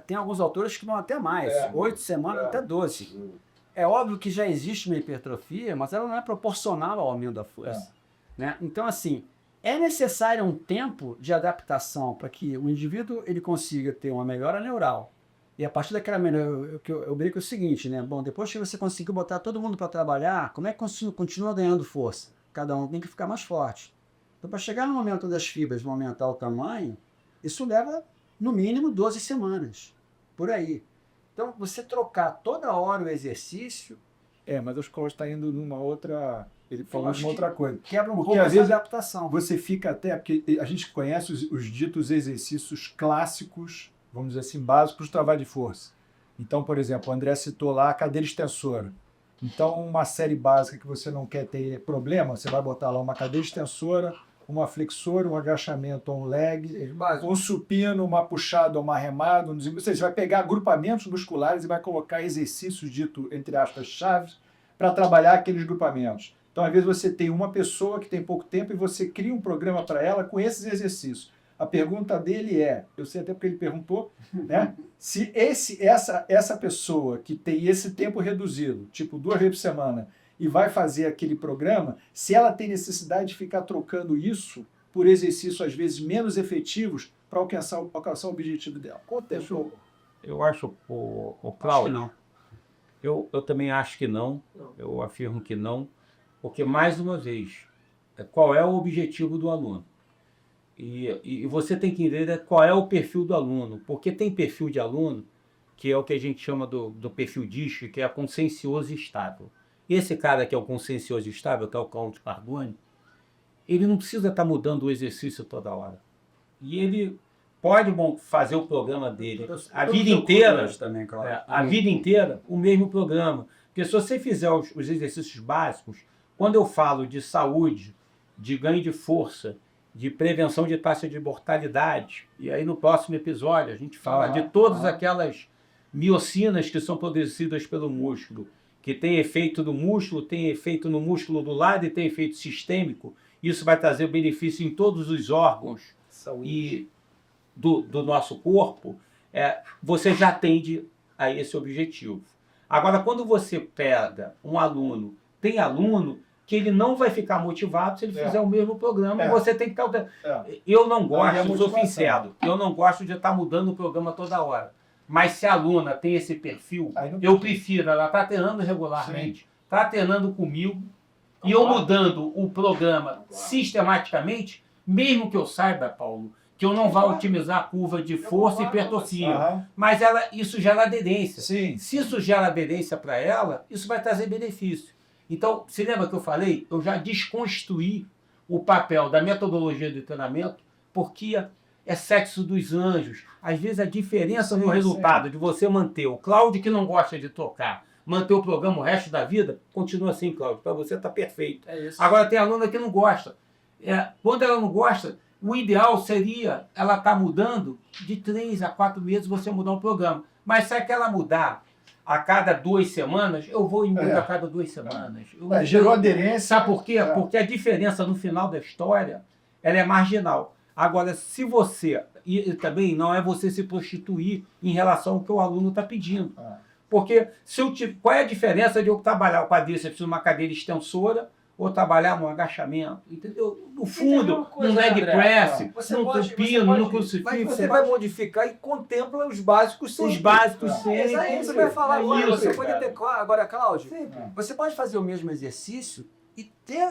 Tem alguns autores que vão até mais, 8 semanas até 12. É óbvio que já existe uma hipertrofia, mas ela não é proporcional ao aumento da força. Né? Então, assim, é necessário um tempo de adaptação para que o indivíduo ele consiga ter uma melhora neural. E a partir daquela melhora, eu brinco o seguinte, né? Bom, depois que você conseguiu botar todo mundo para trabalhar, como é que continua ganhando força? Cada um tem que ficar mais forte. Então, para chegar no momento das fibras vão aumentar o tamanho, isso leva, no mínimo, 12 semanas. Por aí. Então, você trocar toda hora o exercício... Mas o Cláudio está indo numa outra... Ele falou de uma outra coisa. Quebra um Porque pouco às vezes essa adaptação. Você fica até... Porque a gente conhece os ditos exercícios clássicos, vamos dizer assim, básicos de trabalho de força. Então, por exemplo, o André citou lá a cadeira extensora. Então, uma série básica que você não quer ter problema, você vai botar lá uma cadeira extensora, uma flexora, um agachamento ou um leg, um supino, uma puxada ou uma remada. Ou seja, você vai pegar agrupamentos musculares e vai colocar exercícios dito, entre aspas, chaves, para trabalhar aqueles grupamentos. Então, às vezes, você tem uma pessoa que tem pouco tempo e você cria um programa para ela com esses exercícios. A pergunta dele é, eu sei até porque ele perguntou, né? Se essa pessoa que tem esse tempo reduzido, tipo 2 vezes por semana, e vai fazer aquele programa, se ela tem necessidade de ficar trocando isso por exercícios, às vezes, menos efetivos para alcançar o objetivo dela. Contexto. Eu acho, o Cláudio, eu também acho que não, eu afirmo que não, porque, mais uma vez, qual é o objetivo do aluno? E você tem que entender qual é o perfil do aluno, porque tem perfil de aluno, que é o que a gente chama do perfil DISC, que é consciencioso e estável. Esse cara que é o consciencioso e estável, que é o Cláudio Cardone, ele não precisa estar mudando o exercício toda hora. E ele pode fazer o programa dele a vida inteira, também, claro. a vida inteira, o mesmo programa. Porque se você fizer os exercícios básicos, quando eu falo de saúde, de ganho de força, de prevenção de taxa de mortalidade, e aí no próximo episódio a gente fala de todas aquelas miocinas que são produzidas pelo músculo, que tem efeito no músculo, tem efeito no músculo do lado e tem efeito sistêmico. Isso vai trazer benefício em todos os órgãos e do nosso corpo. Você já atende a esse objetivo. Agora, quando você pega um aluno, tem aluno que ele não vai ficar motivado se ele fizer o mesmo programa, e você tem que estar... Eu não gosto, sou sincero, eu não gosto de estar mudando o programa toda hora. Mas se a aluna tem esse perfil, eu prefiro ela estar treinando regularmente, estar treinando comigo, e eu mudando o programa sistematicamente, Mesmo que eu saiba, Paulo, que eu não vá otimizar a curva de força e hipertrofia, mas isso gera aderência. Sim. Se isso gera aderência para ela, isso vai trazer benefício. Então, se lembra que eu falei? Eu já desconstruí o papel da metodologia de treinamento, porque é sexo dos anjos. Às vezes a diferença no resultado de você manter o Cláudio que não gosta de tocar, manter o programa o resto da vida, continua assim, Cláudio. Para você está perfeito. É isso. Agora tem aluna que não gosta. Quando ela não gosta, o ideal seria ela estar mudando de 3 a 4 meses você mudar um programa. Mas se é que ela mudar a cada 2 semanas, eu vou e mudo a cada 2 semanas. Gerou aderência. Sabe por quê? Porque a diferença no final da história ela é marginal. Agora, se você... E também não é você se prostituir em relação ao que o aluno está pedindo. Porque qual é a diferença de eu trabalhar o quadríceps numa cadeira extensora ou trabalhar no agachamento? Entendeu? No fundo, no leg press, no supino, no crucifixo. Você vai modificar e contempla os básicos sempre. Os básicos sempre. É isso que eu ia falar agora. Isso, Você pode cara. ter, agora, Cláudio, você pode fazer o mesmo exercício e ter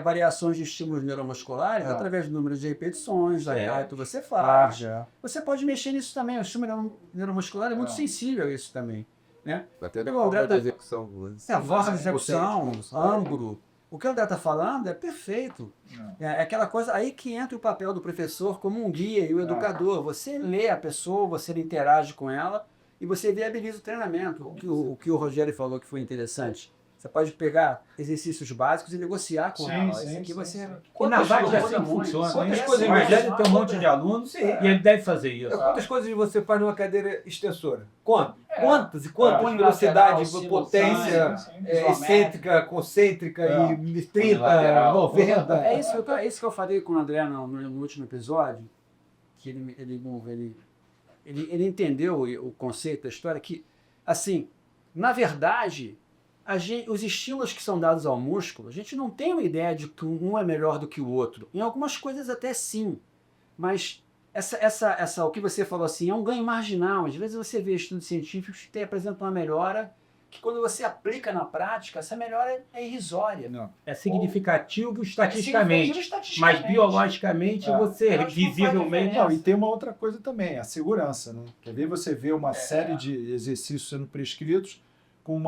variações de estímulos neuromusculares através do número de repetições, da que você faz. Você pode mexer nisso também. O estímulo neuromuscular é muito sensível a isso também. Né? Até da forma da execução. A voz de execução, ângulo. O que o André está falando é perfeito. É aquela coisa aí que entra o papel do professor como um guia e o educador. Você lê a pessoa, você interage com ela e você viabiliza o treinamento. O que o Rogério falou que foi interessante. Você pode pegar exercícios básicos e negociar com ela. Isso aqui você... E na VAC assim funciona. Quantas O coisas Rogério tem um monte de alunos e ele deve fazer isso. Quantas coisas você faz numa cadeira extensora? Quantas e quantas? Velocidade, lateral, potência, simultâneo, excêntrica, concêntrica e 30, 90. É isso que eu falei com o André no último episódio, que ele entendeu o conceito da história, que, assim, na verdade, os estímulos que são dados ao músculo, a gente não tem uma ideia de que um é melhor do que o outro. Em algumas coisas até sim, mas o que você falou assim, é um ganho marginal. Às vezes você vê estudos científicos que apresentam uma melhora que quando você aplica na prática, essa melhora é irrisória. É significativo estatisticamente, mas biologicamente você visivelmente... Não, e tem uma outra coisa também, a segurança. Né? Quer ver você vê uma série de exercícios sendo prescritos com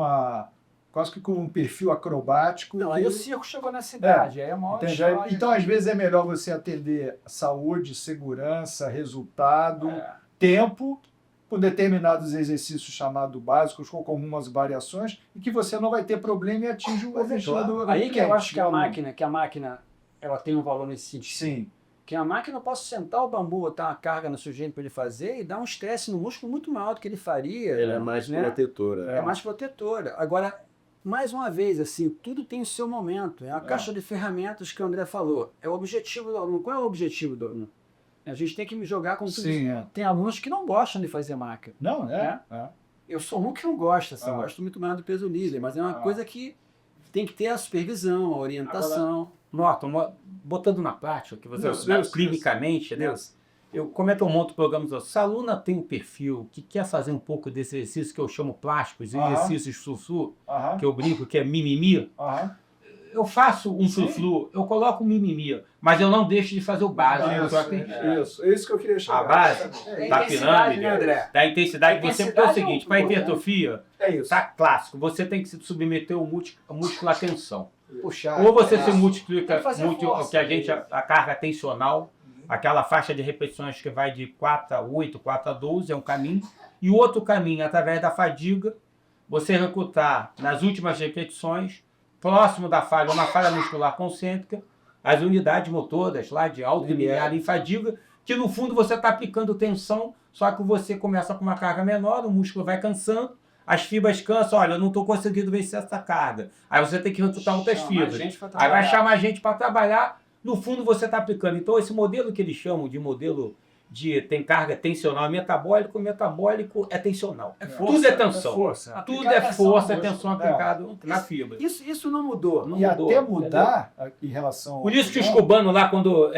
quase que com um perfil acrobático. Não, aí o circo chegou nessa idade, aí é a maior história. Então, às vezes, é melhor você atender saúde, segurança, resultado, tempo, com determinados exercícios chamados básicos, com algumas variações, e que você não vai ter problema e atinge o objetivo. Aí que eu acho que a máquina ela tem um valor nesse sentido. Sim. Que a máquina eu posso sentar o bambu, botar uma carga no sujeito para ele fazer e dar um estresse no músculo muito maior do que ele faria. Ela é mais protetora. É mais protetora. Agora, mais uma vez, assim, tudo tem o seu momento. É a caixa de ferramentas que o André falou. É o objetivo do aluno. Qual é o objetivo do aluno? A gente tem que me jogar com tudo Sim, isso. Tem alunos que não gostam de fazer máquina. Não, Eu sou um que não gosta, assim, eu gosto muito mais do peso livre, mas é uma coisa que tem que ter a supervisão, a orientação. Norton, botando na prática, que você clinicamente, entendeu? Como é que eu monto programas? Se a aluna tem um perfil que quer fazer um pouco desse exercício que eu chamo plásticos, exercícios flu-flu, que eu brinco que é mimimi, eu faço um flu-flu, eu coloco um mimimi, mas eu não deixo de fazer o básico. Isso que eu queria chegar. A base da pirâmide, da intensidade, você é o seguinte, para hipertrofia, tá clássico, você tem que se submeter o músculo à tensão. Puxar. Ou você se multiplica muito a carga tensional, aquela faixa de repetições que vai de 4 a 8, 4 a 12, é um caminho. E o outro caminho, através da fadiga, você recrutar nas últimas repetições, próximo da falha, uma falha muscular concêntrica, as unidades motoras lá de alto limiar em fadiga, que no fundo você está aplicando tensão, só que você começa com uma carga menor, o músculo vai cansando, as fibras cansam, olha, eu não estou conseguindo vencer essa carga. Aí você tem que recrutar outras fibras. Aí vai chamar gente para trabalhar, no fundo você está aplicando. Então esse modelo que eles chamam de modelo tem carga tensional metabólico é tensional. Tudo é tensão. Tudo é força, é tensão aplicada na fibra. Isso não mudou. Até mudar em relação... Por isso que os cubanos lá, quando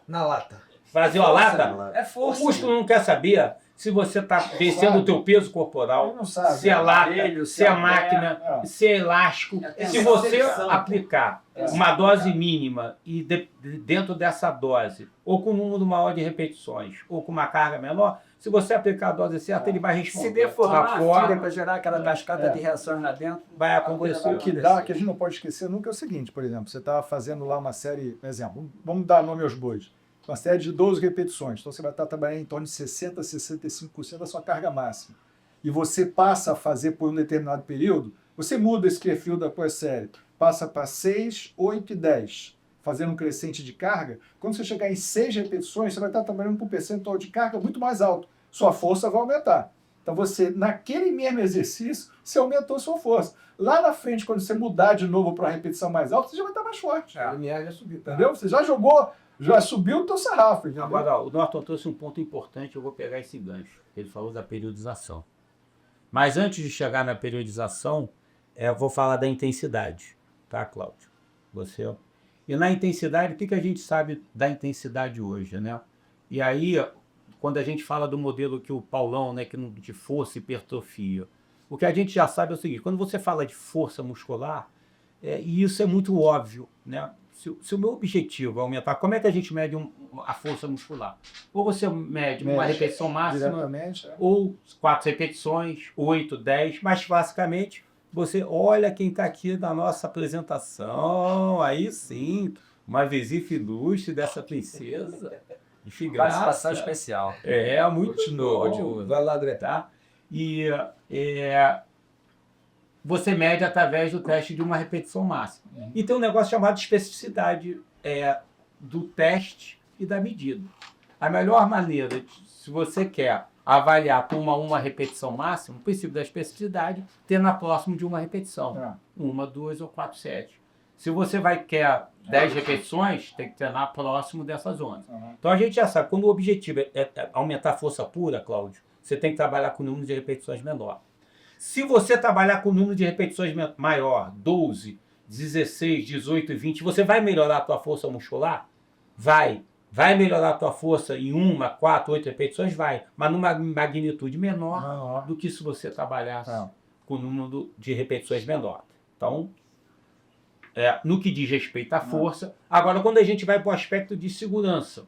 na lata. faziam a lata, é força. o músculo não quer saber se você está vencendo o teu peso corporal, Não sabe. se é lata, Aparelho, se é se é máquina, é. se é elástico. É Se você seleção. aplicar uma dose mínima e dentro dessa dose, ou com um número maior de repetições, ou com uma carga menor, se você aplicar a dose certa, ele vai responder. Se deformar da a forma, fibra para gerar aquela cascata de reações lá dentro, vai acontecer. O que dá, que a gente não pode esquecer nunca é o seguinte, por exemplo, você está fazendo lá uma série, por exemplo, vamos dar nome aos bois, uma série de 12 repetições, então você vai estar trabalhando em torno de 60% a 65% da sua carga máxima. E você passa a fazer por um determinado período, você muda esse perfil da tua série, passa para 6, 8 e 10, fazendo um crescente de carga. Quando você chegar em 6 repetições, você vai estar trabalhando com um percentual de carga muito mais alto. Sua força vai aumentar. Então você, naquele mesmo exercício, você aumentou a sua força. Lá na frente, quando você mudar de novo para uma repetição mais alta, você já vai estar mais forte. O LMR já subiu. Entendeu? Você já jogou, já subiu o teu sarrafo. Entendeu? Agora, ó, o Norton trouxe um ponto importante, eu vou pegar esse gancho. Ele falou da periodização. Mas antes de chegar na periodização, eu vou falar da intensidade, tá, Cláudio? E na intensidade, o que a gente sabe da intensidade hoje, né? E aí, quando a gente fala do modelo que o Paulão, né, que de força e hipertrofia, o que a gente já sabe é o seguinte, quando você fala de força muscular, e isso é muito óbvio, né? Se o meu objetivo é aumentar, como é que a gente mede a força muscular? Ou você mede uma repetição máxima, Diretamente, ou 4 repetições, 8, 10, mas basicamente você olha quem está aqui na nossa apresentação, aí sim, uma visita ilustre dessa princesa. De participação graça. especial. Muito novo. Vai lá, André. Tá? E você mede através do teste de uma repetição máxima. E tem um negócio chamado de especificidade do teste e da medida. A melhor maneira, se você quer avaliar por uma repetição máxima, o princípio da especificidade, ter na próxima de uma repetição. 1, 2 ou 4 sets. Se você quer 10 repetições, tem que treinar próximo dessa zona. Então a gente já sabe, quando o objetivo é aumentar a força pura, Cláudio, você tem que trabalhar com o número de repetições menor. Se você trabalhar com o número de repetições maior, 12, 16, 18 e 20, você vai melhorar a tua força muscular? Vai. Vai melhorar a tua força em 1, 4, 8 repetições? Vai. Mas numa magnitude menor do que se você trabalhasse com o número de repetições menor. Então, no que diz respeito à força. Agora, quando a gente vai para o aspecto de segurança,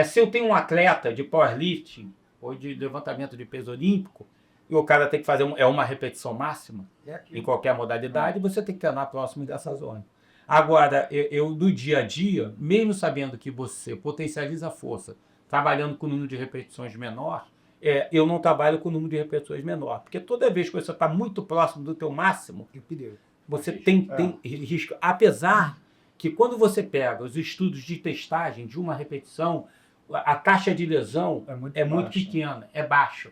se eu tenho um atleta de powerlifting ou de levantamento de peso olímpico, e o cara tem que fazer uma repetição máxima, em qualquer modalidade, você tem que treinar próximo dessa zona. Agora, eu no dia a dia, mesmo sabendo que você potencializa a força, trabalhando com o número de repetições menor, eu não trabalho com o número de repetições menor. Porque toda vez que você está muito próximo do teu máximo, você tem risco. Apesar que quando você pega os estudos de testagem de uma repetição, a taxa de lesão é muito pequena, é baixa.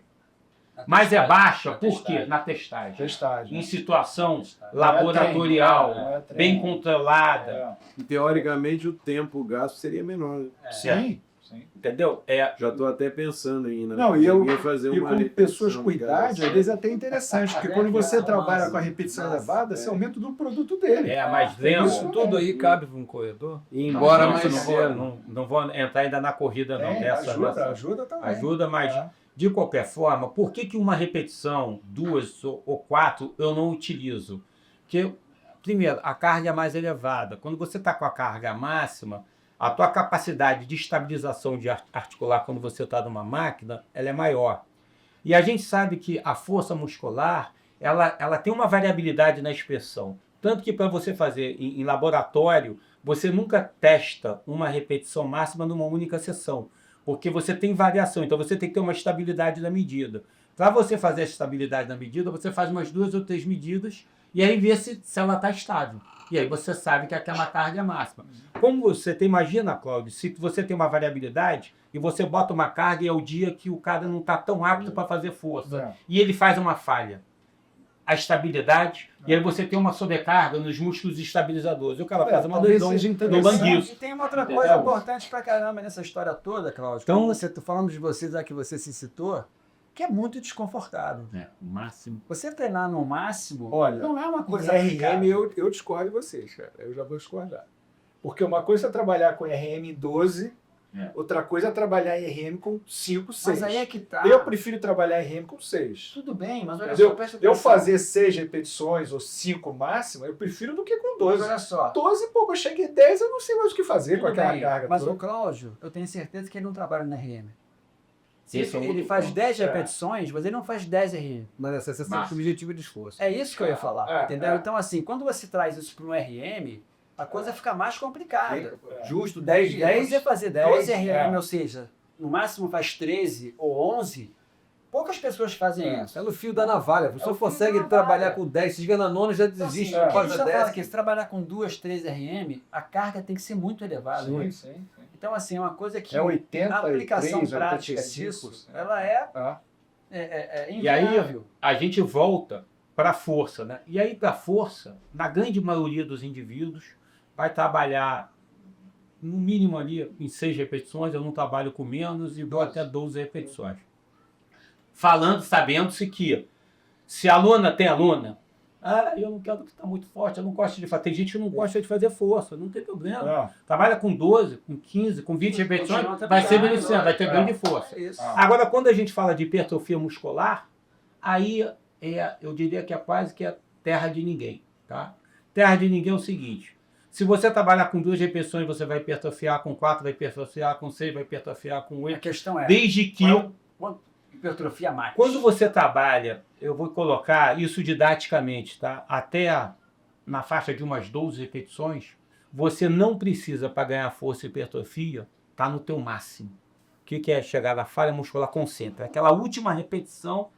Mas é baixa por quê? Na testagem. Em situação laboratorial, bem controlada. E, teoricamente, o tempo gasto seria menor. Né? Sim. Entendeu? Já estou até pensando em fazer e uma com pessoas repetição com de cada idade, às vezes é até interessante, porque quando você trabalha com a repetição elevada, você aumenta do produto dele. Mais lento. Isso tudo aí cabe para um corredor? E embora Não, mais não vou entrar ainda na corrida, não. Ajuda também. Ajuda, mas de qualquer forma, por que uma repetição, 2 ou 4, eu não utilizo? Porque, primeiro, a carga é mais elevada. Quando você está com a carga máxima, a tua capacidade de estabilização de articular quando você está numa máquina, ela é maior. E a gente sabe que a força muscular, ela tem uma variabilidade na expressão. Tanto que para você fazer em laboratório, você nunca testa uma repetição máxima numa única sessão. Porque você tem variação, então você tem que ter uma estabilidade na medida. Para você fazer a estabilidade na medida, você faz umas 2 ou 3 medidas e aí vê se ela está estável. E aí você sabe que aquela carga é máxima. Como você imagina, Cláudio, se você tem uma variabilidade e você bota uma carga e é o dia que o cara não está tão apto para fazer força. E ele faz uma falha. A estabilidade, e aí você tem uma sobrecarga nos músculos estabilizadores. E o cara faz uma lesão no banguiço. E tem uma outra coisa importante pra caramba nessa história toda, Cláudio. Então, falando de vocês, que você se citou, que é muito desconfortável. O máximo. Você treinar no máximo, Olha, não é uma coisa RM eu discordo de vocês, cara. Eu já vou discordar. Porque uma coisa é trabalhar com RM 12 Outra coisa é trabalhar em RM com 5, 6. Mas aí é que tá. Eu prefiro trabalhar em RM com 6. Tudo bem, mas olha Entendeu? só, presta Eu atenção. fazer 6 repetições ou 5 máximo, eu prefiro do que com 12. Mas olha só. 12, pô, eu cheguei em 10, eu não sei mais o que fazer com Tudo aquela bem, carga mas toda. o Cláudio, eu tenho certeza que ele não trabalha na RM. Se Esse é ele outro faz ponto. 10 repetições, mas ele não faz 10 RM. Mas essa sensação Massa. subjetiva de esforço. É isso que eu ia falar, entendeu? é. Então, assim, quando você traz isso para um RM, a coisa fica mais complicada. Justo, 10, 10 é fazer 12 RM, é. ou seja, no máximo faz 13 ou 11, poucas pessoas fazem isso. É no fio da navalha. Você É o fio consegue da trabalhar navalha. com 10. Se chega na nona, já Então, assim, desiste. o que a faz gente a tá falando 10. aqui, se trabalhar com 2, 3 RM, a carga tem que ser muito elevada. Sim, sim. Então, assim, é uma coisa que É 83, a aplicação prática 85. disso, ela é, Ah. E aí inviável. a gente volta para a força, né? E aí para a força, na grande maioria dos indivíduos, vai trabalhar no mínimo ali em 6 repetições, eu não trabalho com menos e vou até 12 repetições. Sabendo-se que se a aluna tem aluna, eu não quero que está muito forte, eu não gosto de fazer. Tem gente que não gosta de fazer força, não tem problema. Trabalha com 12, com 15, com 20 repetições, vai ser beneficiado, vai ter ganho de força. É isso. Agora, quando a gente fala de hipertrofia muscular, aí eu diria que é quase que a terra de ninguém, tá? Terra de ninguém é o seguinte: se você trabalhar com 2 repetições, você vai hipertrofiar, com 4 vai hipertrofiar, com 6 vai hipertrofiar, com A 8, questão é, desde que quanto hipertrofia mais? quando você trabalha, eu vou colocar isso didaticamente, tá? Até na faixa de umas 12 repetições, você não precisa, para ganhar força e hipertrofia, tá no teu máximo. O que é chegar na falha muscular concêntrica? Aquela última repetição,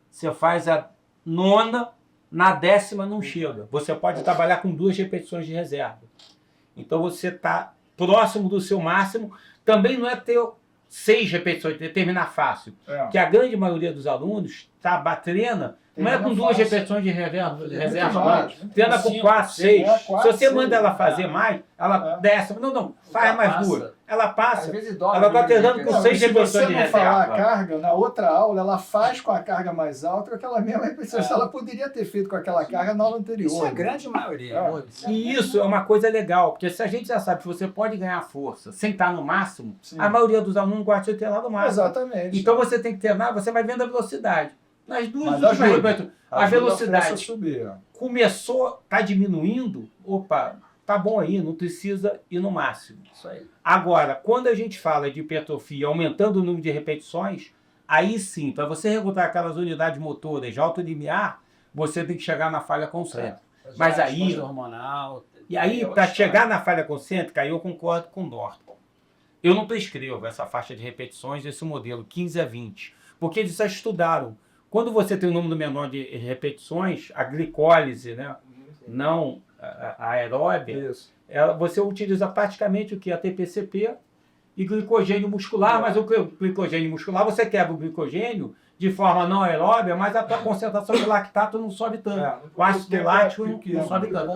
você faz a 9ª, na 10ª não chega. Você pode trabalhar com 2 repetições de reserva. Então você está próximo do seu máximo. Também não é ter 6 repetições, terminar fácil. Porque a grande maioria dos alunos treina, não é com 2 repetições de reserva, treina com 4, 6. Se você manda ela fazer mais, ela desce. Não, faz mais 2. Ela Às passa. vezes dobra. Ela tá né? treinando com Não, 6 se repetições você de não falar a reserva. carga, na outra aula, ela faz com a carga mais alta que aquela mesma repetição. Ela poderia ter feito com aquela carga na aula anterior. Isso é a grande maioria. E isso é uma coisa legal, porque se a gente já sabe que você pode ganhar força sem estar no máximo, Sim. a maioria dos alunos gosta de treinar no máximo. Exatamente. Então você tem que treinar, você vai vendo a velocidade. Nas duas Mas últimas ajuda. repetições, a Ajuda velocidade força a subir, ó. começou, está diminuindo, opa, tá bom aí, não precisa ir no máximo. Isso aí. Agora, quando a gente fala de hipertrofia aumentando o número de repetições, aí sim, para você recrutar aquelas unidades motoras de alto limiar, você tem que chegar na falha concêntrica. Mas aí- Resposta hormonal. E aí, para chegar na falha concêntrica, aí eu concordo com o Norton. Eu não prescrevo essa faixa de repetições desse modelo, 15 a 20, porque eles já estudaram. Quando você tem um número menor de repetições, a glicólise, né, não a aeróbia, Isso. você utiliza praticamente o que? A TPCP e glicogênio muscular, mas o glicogênio muscular, você quebra o glicogênio de forma não aeróbia, mas a tua concentração de lactato não sobe tanto. O ácido lático não sobe tanto.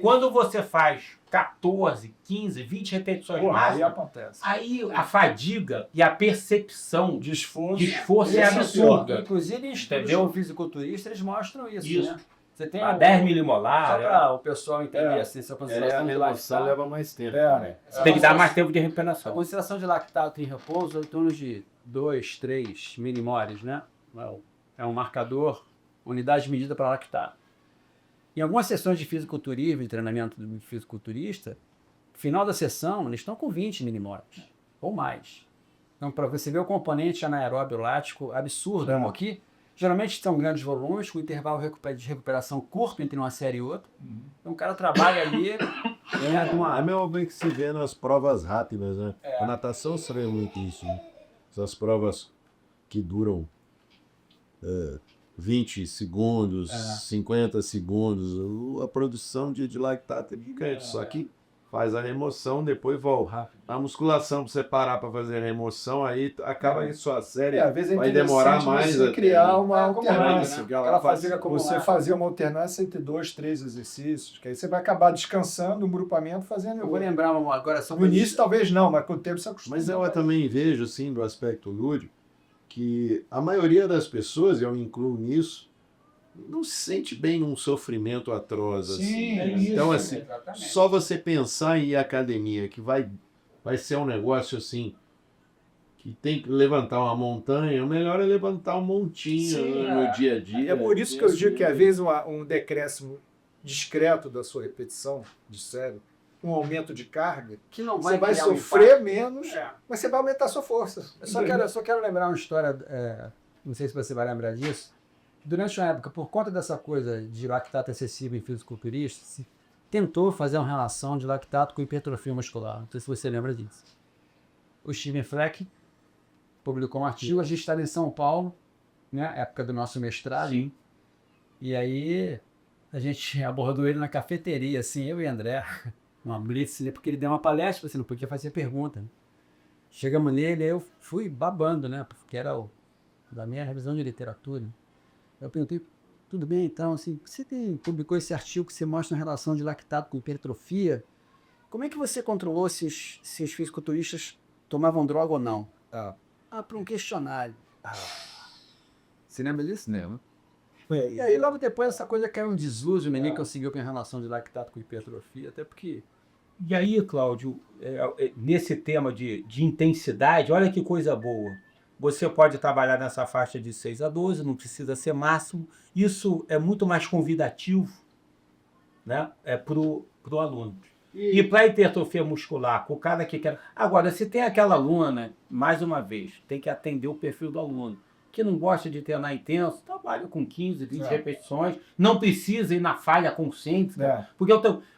Quando você faz 14, 15, 20 repetições Porra, aí máximas, acontece. aí a fadiga e a percepção de Esforço. esforço é Esse absurda. Inclusive, em estudos Entendeu? com fisiculturistas, eles mostram isso, Isso. né? Você tem A o- 10 Só milimolar, para o pessoal entender, É. assim, essa concentração de lactato. leva mais tempo. você tem que dar mais tempo de A recuperação. concentração de lactato em repouso é em torno de 2, 3 milimoles, né? É um marcador, unidade de medida para lactato. Em algumas sessões de fisiculturismo, de treinamento do fisiculturista, no final da sessão, eles estão com 20 milimoles ou mais. Então, para você ver o componente anaeróbio lático absurdo como aqui, geralmente são grandes volumes, com intervalo de recuperação curto entre uma série e outra. Então, o cara trabalha ali. É a mesma coisa que se vê nas provas rápidas, né? A natação se vê muito isso, né? Essas provas que duram 20 segundos, 50 segundos, a produção de lactato é gigante. Só que faz a remoção, depois volta. A musculação, pra você parar para fazer a remoção, aí acaba isso a série. Às vezes é vai demorar interessante mais você até, criar né? uma acumulando, alternância. né? Aquela Aquela fase- fadiga acumulada. Você fazer uma alternância entre 2, 3 exercícios, que aí você vai acabar descansando, um grupamento, fazendo Eu vou outro. lembrar agora só No início talvez não, mas com o tempo você acostuma. Mas eu também vejo, assim, do aspecto lúdico, que a maioria das pessoas, e eu me incluo nisso, não se sente bem num sofrimento atroz. Sim, assim. é isso. Então, assim, Exatamente. só você pensar em ir à academia, que vai ser um negócio assim, que tem que levantar uma montanha, o melhor é levantar um montinho Sim, no dia a dia. É por isso que eu digo que às vezes um decréscimo discreto da sua repetição de sério, um aumento de carga, Que não você vai criar um sofrer impacto. menos, mas você vai aumentar a sua força. Eu só quero lembrar uma história, não sei se você vai lembrar disso. Durante uma época, por conta dessa coisa de lactato excessivo em fisiculturistas, se tentou fazer uma relação de lactato com hipertrofia muscular. Não sei se você lembra disso. O Steven Fleck publicou um artigo. A gente estava em São Paulo, né, época do nosso mestrado. Sim. E aí a gente abordou ele na cafeteria, assim, eu e André, uma blitz, né, porque ele deu uma palestra, você não podia fazer pergunta. Né? Chegamos nele, aí eu fui babando, né, porque era da minha revisão de literatura. Eu perguntei, tudo bem, então, assim, você publicou esse artigo que você mostra uma relação de lactato com hipertrofia. Como é que você controlou se os fisiculturistas tomavam droga ou não? Para um questionário. Você lembra disso? Lembro. E aí, logo depois, essa coisa caiu um desuso, ninguém conseguiu com a relação de lactato com hipertrofia, até porque... E aí, Cláudio, nesse tema de intensidade, olha que coisa boa. Você pode trabalhar nessa faixa de 6 a 12, não precisa ser máximo. Isso é muito mais convidativo, né, para o aluno. E para hipertrofia muscular, com o cara que quer... Agora, se tem aquela aluna, mais uma vez, tem que atender o perfil do aluno, que não gosta de treinar intenso, trabalha com 15, 20 repetições, não precisa ir na falha concêntrica,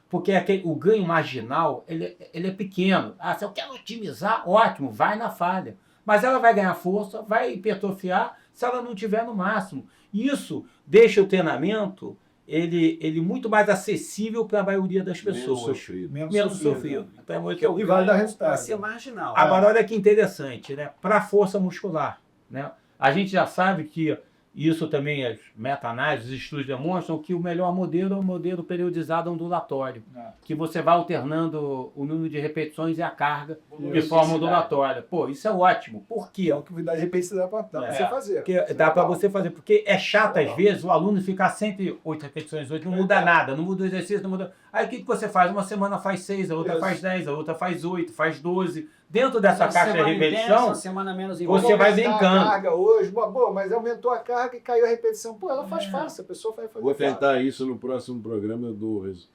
porque o ganho marginal ele é pequeno. Se eu quero otimizar, ótimo, vai na falha. Mas ela vai ganhar força, vai hipertrofiar se ela não tiver no máximo. Isso deixa o treinamento ele muito mais acessível para a maioria das pessoas. Menos sofrido. Então, E vai dar resultado. Vai ser marginal. Agora, olha que interessante, né? Para a força muscular, né? A gente já sabe que isso também, as meta-análises, os estudos demonstram que o melhor modelo é o modelo periodizado ondulatório, que você vai alternando o número de repetições e a carga de forma ondulatória. Pô, isso é ótimo. Por quê? É o que dá repetição para você fazer. Porque dá para você fazer, porque é chato às vezes o aluno ficar sempre 8 repetições, 8, não muda nada, não muda o exercício, não muda. Aí o que você faz? Uma semana faz 6, a outra faz 10, a outra faz 8, faz 12. Dentro dessa caixa de repetição, semana menos você vai brincando. A carga hoje, mas aumentou a carga e caiu a repetição. Pô, ela faz fácil, a pessoa vai fazer. Vou tentar isso no próximo programa, eu dou isso.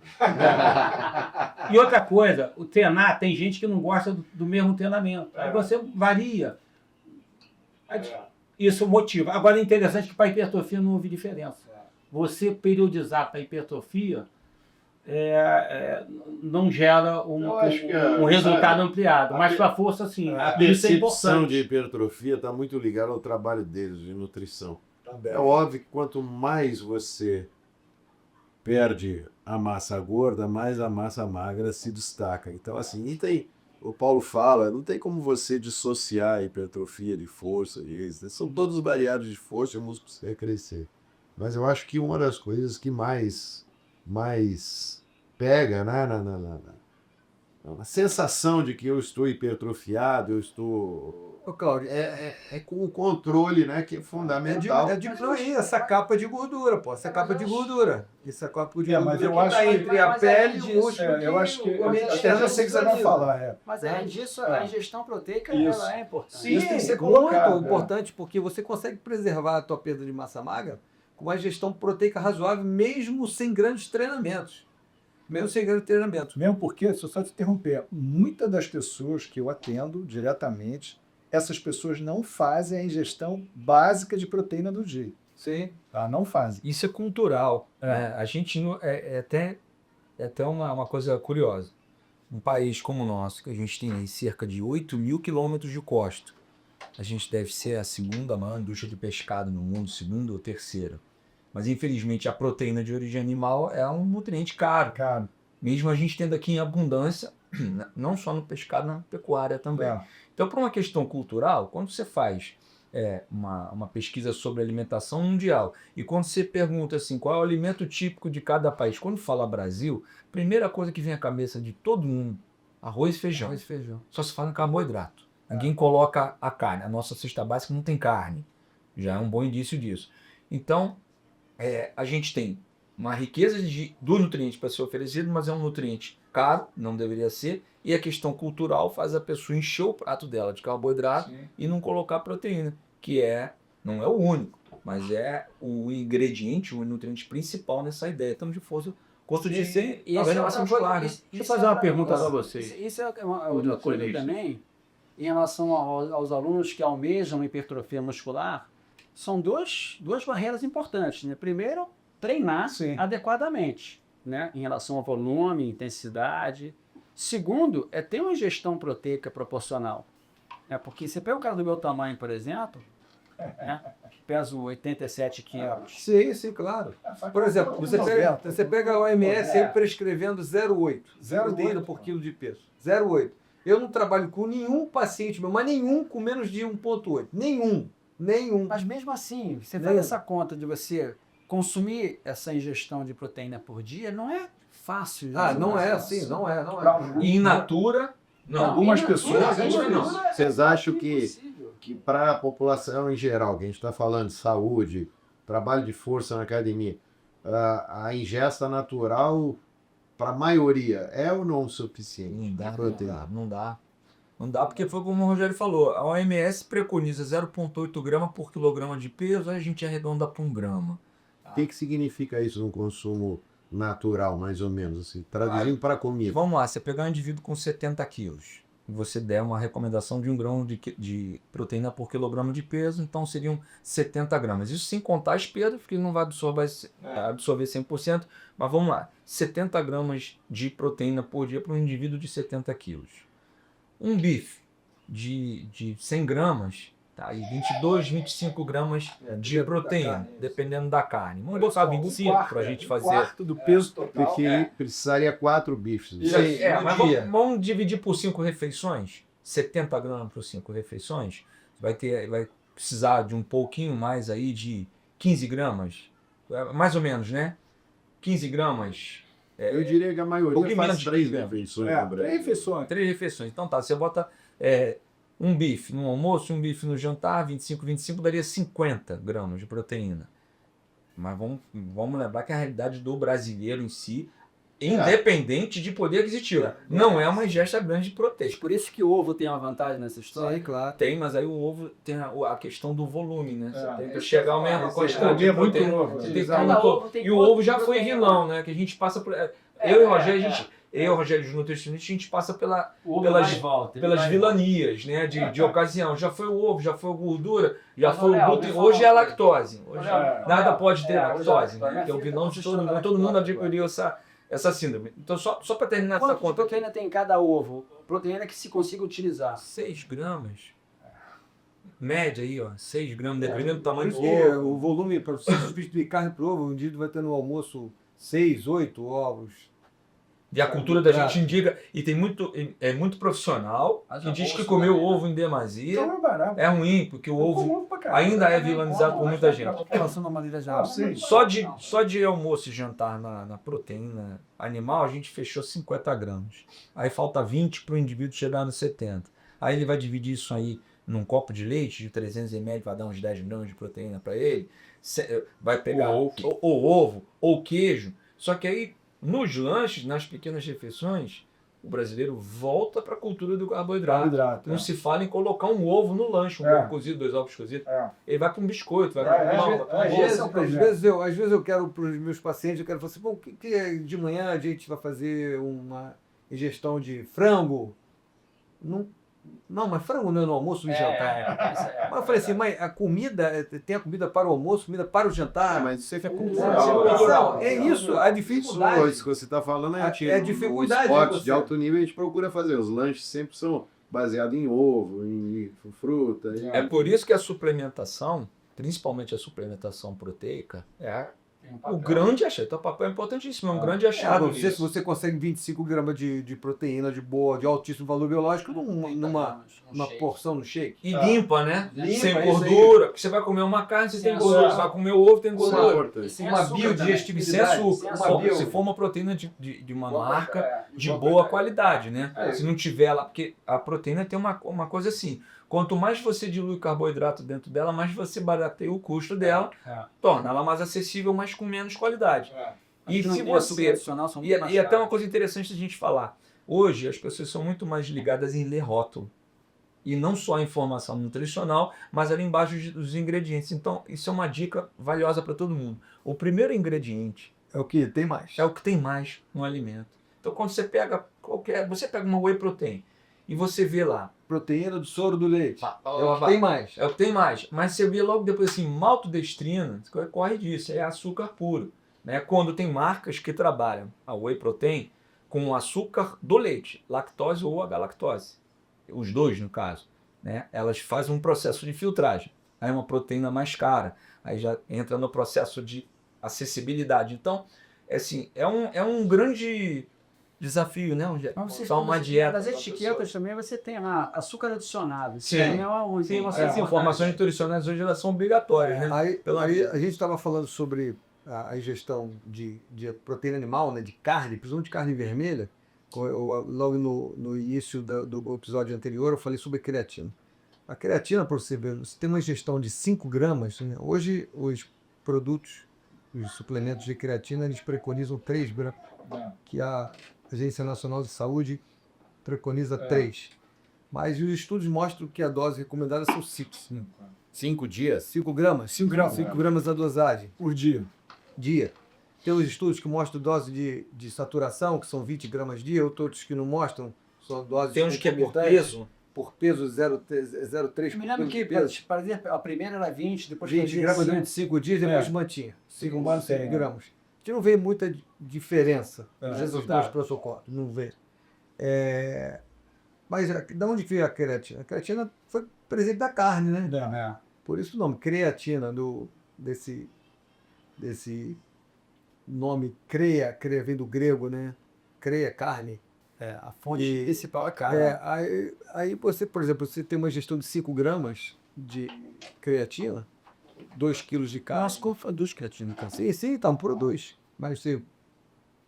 E outra coisa, o treinar, tem gente que não gosta do mesmo treinamento. Aí você varia. Isso motiva. Agora é interessante que para hipertrofia não houve diferença. Você periodizar para hipertrofia não gera um resultado ampliado. Mas para a força, sim. A Isso é percepção importante. de hipertrofia está muito ligada ao trabalho deles de nutrição. Também. É óbvio que quanto mais você perde a massa gorda, mais a massa magra se destaca. Então, assim, e tem, o Paulo fala, não tem como você dissociar a hipertrofia de força. São todos variados de força e músculo para você crescer. Mas eu acho que uma das coisas que mais pega, né, na sensação de que eu estou hipertrofiado, eu estou... Ô, Cláudio, É com o controle, né, que é fundamental. é diminuir essa capa de gordura, pô. Essa capa de gordura. Essa capa de gordura mas eu que acho tá que- entre a mas pele é e disso, o músculo. Eu acho que. o ambiente Até já sei que você vai visualiza. falar. Mas além disso, a ingestão proteica Isso. ela é importante. Sim, isso tem que ser muito colocado, importante, porque você consegue preservar a tua perda de massa magra com uma ingestão proteica razoável, mesmo sem grandes treinamentos. Mesmo sem grandes treinamentos. Mesmo porque, se eu só te interromper, muitas das pessoas que eu atendo diretamente, essas pessoas não fazem a ingestão básica de proteína do dia. Sim. Tá? Não fazem. Isso é cultural. A gente é até uma coisa curiosa. Um país como o nosso, que a gente tem aí cerca de 8.000 quilômetros de costa, a gente deve ser a segunda maior indústria de pescado no mundo, segunda ou terceira. Mas infelizmente a proteína de origem animal é um nutriente caro. Cara, Mesmo a gente tendo aqui em abundância, não só no pescado, na pecuária também. Então, por uma questão cultural, quando você faz uma pesquisa sobre alimentação mundial e quando você pergunta assim, qual é o alimento típico de cada país, quando fala Brasil, a primeira coisa que vem à cabeça de todo mundo, arroz e feijão. Arroz e feijão. Só se fala em carboidrato. Ninguém coloca a carne. A nossa cesta básica não tem carne. Já é um bom indício disso. Então, a gente tem uma riqueza do nutriente para ser oferecido, mas é um nutriente caro, não deveria ser, e a questão cultural faz a pessoa encher o prato dela de carboidrato e não colocar proteína, que não é o único, mas é o ingrediente, o nutriente principal nessa ideia. Estamos de força, custo de ser E a essa é renovação outra muscular. coisa, Né? Deixa eu fazer uma pergunta para Isso, vocês. isso é outra coisa também, em relação aos alunos que almejam hipertrofia muscular, são duas barreiras importantes. Né? Primeiro, treinar adequadamente, né? Em relação ao volume, intensidade. Segundo, é ter uma ingestão proteica proporcional. Porque você pega o cara do meu tamanho, por exemplo, né? Peso 87 quilos. Sim, claro. Por exemplo, você pega a OMS aí prescrevendo 0,8 proteína por quilo de peso. 0,8. Eu não trabalho com nenhum paciente meu, mas nenhum com menos de 1,8. Nenhum. Mas mesmo assim, você faz essa conta de você consumir essa ingestão de proteína por dia, não é fácil. Não é assim, não é. E in natura, Algumas pessoas Vocês acham que para a população em geral, que a gente está falando de saúde, trabalho de força na academia, a ingesta natural, para a maioria, é ou não suficiente? Não dá, porque foi como o Rogério falou, a OMS preconiza 0,8 grama por quilograma de peso, aí a gente arredonda para 1 grama. O que significa isso no consumo natural, mais ou menos, assim, traduzindo para a comida? Vamos lá, você pegar um indivíduo com 70 quilos, e você der uma recomendação de 1 grama de proteína por quilograma de peso, então seriam 70 gramas. Isso sem contar as perdas, porque ele não vai absorver 100%, mas vamos lá, 70 gramas de proteína por dia para um indivíduo de 70 quilos. Um bife de 100 gramas, tá? E 22, 25 gramas de proteína, dependendo da carne. Vamos botar 25 para a gente fazer. quarto do peso total. Precisaria 4 bifes. Mas vamos dividir por 5 refeições? 70 gramas por 5 refeições. Vai precisar de um pouquinho mais aí de 15 gramas. Mais ou menos, né? 15 gramas. Eu diria que a maioria faz 3 refeições. 3 refeições. Então tá, você bota um bife no almoço, um bife no jantar, 25 daria 50 gramas de proteína. Mas vamos lembrar que a realidade do brasileiro em si, independente de poder aquisitivo, não é uma ingesta grande de proteína. Por isso que o ovo tem uma vantagem nessa história. Sim, claro. Tem, mas aí o ovo tem a questão do volume, né? Você tem que chegar ao mesmo quantidade de comer muito proteína. ovo. Você tem que Cada comer ovo todo. tem E o quanto ovo já de foi proteína? vilão, né? Que a gente passa por... Eu e o Rogério, os nutricionistas, a gente passa pelas vilanias, né? De ocasião. Já foi o ovo, já foi a gordura, já foi o glúten. Hoje é a lactose. Hoje nada pode ter lactose, né? Que é o vilão de todo mundo. Todo mundo adquiriu essa síndrome. Então, só para terminar essa Quanto de conta. proteína tem em cada ovo? Proteína que se consiga utilizar. 6 gramas. Média aí, ó. 6 gramas, dependendo do tamanho do Por isso que ovo. o volume, para você substituir carne por ovo, um dia vai ter no almoço 6, 8 ovos. E a cultura da gente indica, e tem muito profissional que diz que comer o ovo em demasia Então é barato. é ruim, porque o ovo ainda é vilanizado por muita gente. Relação da maneira geral. Só de almoço e jantar na proteína animal, a gente fechou 50 gramas. Aí falta 20 para o indivíduo chegar nos 70. Aí ele vai dividir isso aí num copo de leite de 300 ml, vai dar uns 10 gramas de proteína para ele. Vai pegar ou ovo ou queijo. Só que aí, nos lanches, nas pequenas refeições, o brasileiro volta para a cultura do carboidrato. Não se fala em colocar um ovo no lanche, um ovo cozido, 2 ovos cozidos. Ele vai para um biscoito, vai para um pão. Às vezes eu quero para os meus pacientes, eu quero falar assim, bom, que de manhã a gente vai fazer uma ingestão de frango? Não, mas frango não é no almoço e no jantar. Mas eu falei assim, mas a comida, tem a comida para o almoço, comida para o jantar. Mas isso é cultural. É isso, a dificuldade. Isso que você está falando a dificuldade. Os esportes de alto nível a gente procura fazer. Os lanches sempre são baseados em ovo, em fruta. É por isso que a suplementação, principalmente a suplementação proteica, o grande achado. Então, o papel é importantíssimo, é um grande achado. Não sei se você consegue 25 gramas de proteína de altíssimo valor biológico numa porção no shake. E limpa, né? Limpa, sem isso gordura. Porque você vai comer uma carne, você tem gordura. Você vai comer o ovo, tem gordura. Uma biodigestibilidade. Sem açúcar. Se for uma proteína de uma marca de boa qualidade, né? Se não tiver lá, porque a proteína tem uma coisa assim. Quanto mais você dilui carboidrato dentro dela, mais você barateia o custo dela, torna ela mais acessível, mas com menos qualidade. E Não se tem açúcar você... adicional, são muito mais E até uma caros. coisa interessante da gente falar. Hoje, as pessoas são muito mais ligadas em ler rótulo. E não só a informação nutricional, mas ali embaixo dos ingredientes. Então, isso é uma dica valiosa para todo mundo. O primeiro ingrediente É o que tem mais. é o que tem mais no alimento. Então, quando você pega você pega uma whey protein e você vê lá, Proteína do soro do leite. É o que vai. tem mais. é o que tem mais. Mas você vê logo depois assim, maltodestrina, corre disso, é açúcar puro. Né? Quando tem marcas que trabalham a whey protein com açúcar do leite, lactose ou H-lactose. Os dois, no caso. Né? Elas fazem um processo de filtragem. Aí é uma proteína mais cara. Aí já entra no processo de acessibilidade. Então, assim, é um grande desafio, né? Só uma dieta. Das etiquetas também você tem lá açúcar adicionado. Isso Sim. também é uma Sim, informação as informações nutricionais hoje elas são obrigatórias, né? Aí a gente estava falando sobre a ingestão de proteína animal, né, de carne, principalmente de carne vermelha. Logo no início do episódio anterior eu falei sobre creatina. A creatina, para você ver, você tem uma ingestão de 5 gramas. Né? Hoje os produtos, os suplementos de creatina, eles preconizam 3 gramas. Que a Agência Nacional de Saúde preconiza 3. Mas os estudos mostram que a dose recomendada são 5. 5 dias? 5 gramas? 5 gramas. 5 gramas a dosagem. Por dia. Tem os estudos que mostram dose de saturação, que são 20 gramas dia, outros que não mostram, são doses Tem uns que é por concomitantes. peso. Por peso, 0,3 Eu me lembro que peso. a primeira era 20, depois 20 fazia gramas 5. durante 5 dias, depois mantinha. 5 mantém, gramas. A gente não vê muita diferença nos resultado. resultados do protocolo. Não vê. Mas de onde veio a creatina? A creatina foi presente da carne, né? Por isso o nome, creatina, desse nome creia vem do grego, né? Creia, carne. A fonte principal é carne. Aí você, por exemplo, você tem uma ingestão de 5 gramas de creatina, 2 quilos de carne. Nossa, qual dos creatina? Sim, então, por 2. Mas você,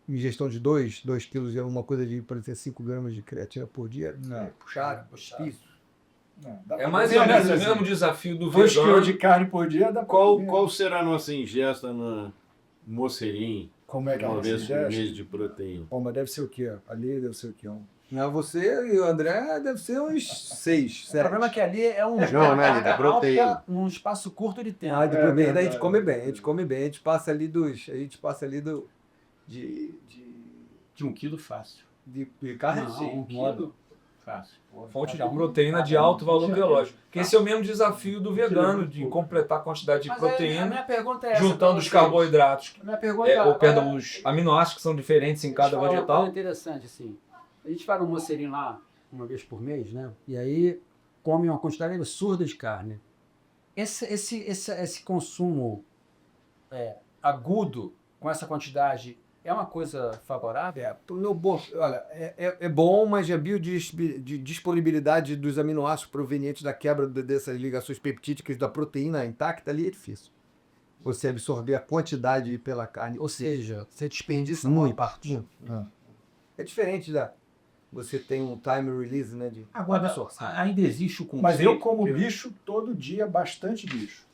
ingestão de 2 quilos é uma coisa de, por exemplo, 5 gramas de creatina por dia. Não. Puxado. Isso. É mais ou menos o mesmo desafio do 2 vegano. quilos de carne por dia dá pra comer. Qual será a nossa ingesta na Mocerim, Como é que é uma a vez por ingesta? mês de proteína? Pô, mas deve ser o quê? Ali deve ser o quê? Não, você e o André deve ser uns 6, O 7. problema é que ali é um Não, né, da proteína. num espaço curto de tempo. Ah, depois daí a verdade. gente come bem, a gente passa ali de De 1 quilo fácil. carne, Não, sim. 1 quilo. Fácil. Fonte de proteína de alto valor biológico. Que esse é o mesmo desafio do vegano, de completar a quantidade de Mas a proteína, minha pergunta é essa. juntando pra os vocês. carboidratos, A minha pergunta é... os aminoácidos que são diferentes em cada Deixa eu falar uma vegetal. coisa interessante, assim. A gente vai no Mocerim lá uma vez por mês, né? E aí come uma quantidade absurda de carne. Esse consumo agudo com essa quantidade é uma coisa favorável? Olha, é bom, mas a biodisponibilidade dos aminoácidos provenientes da quebra dessas ligações peptídicas da proteína intacta ali é difícil. Você absorver a quantidade pela carne. Ou seja, você desperdiça Muito. parte. É diferente da... Você tem um time release, né? Agora, ainda existe o conceito... Mas eu como bicho todo dia, bastante bicho.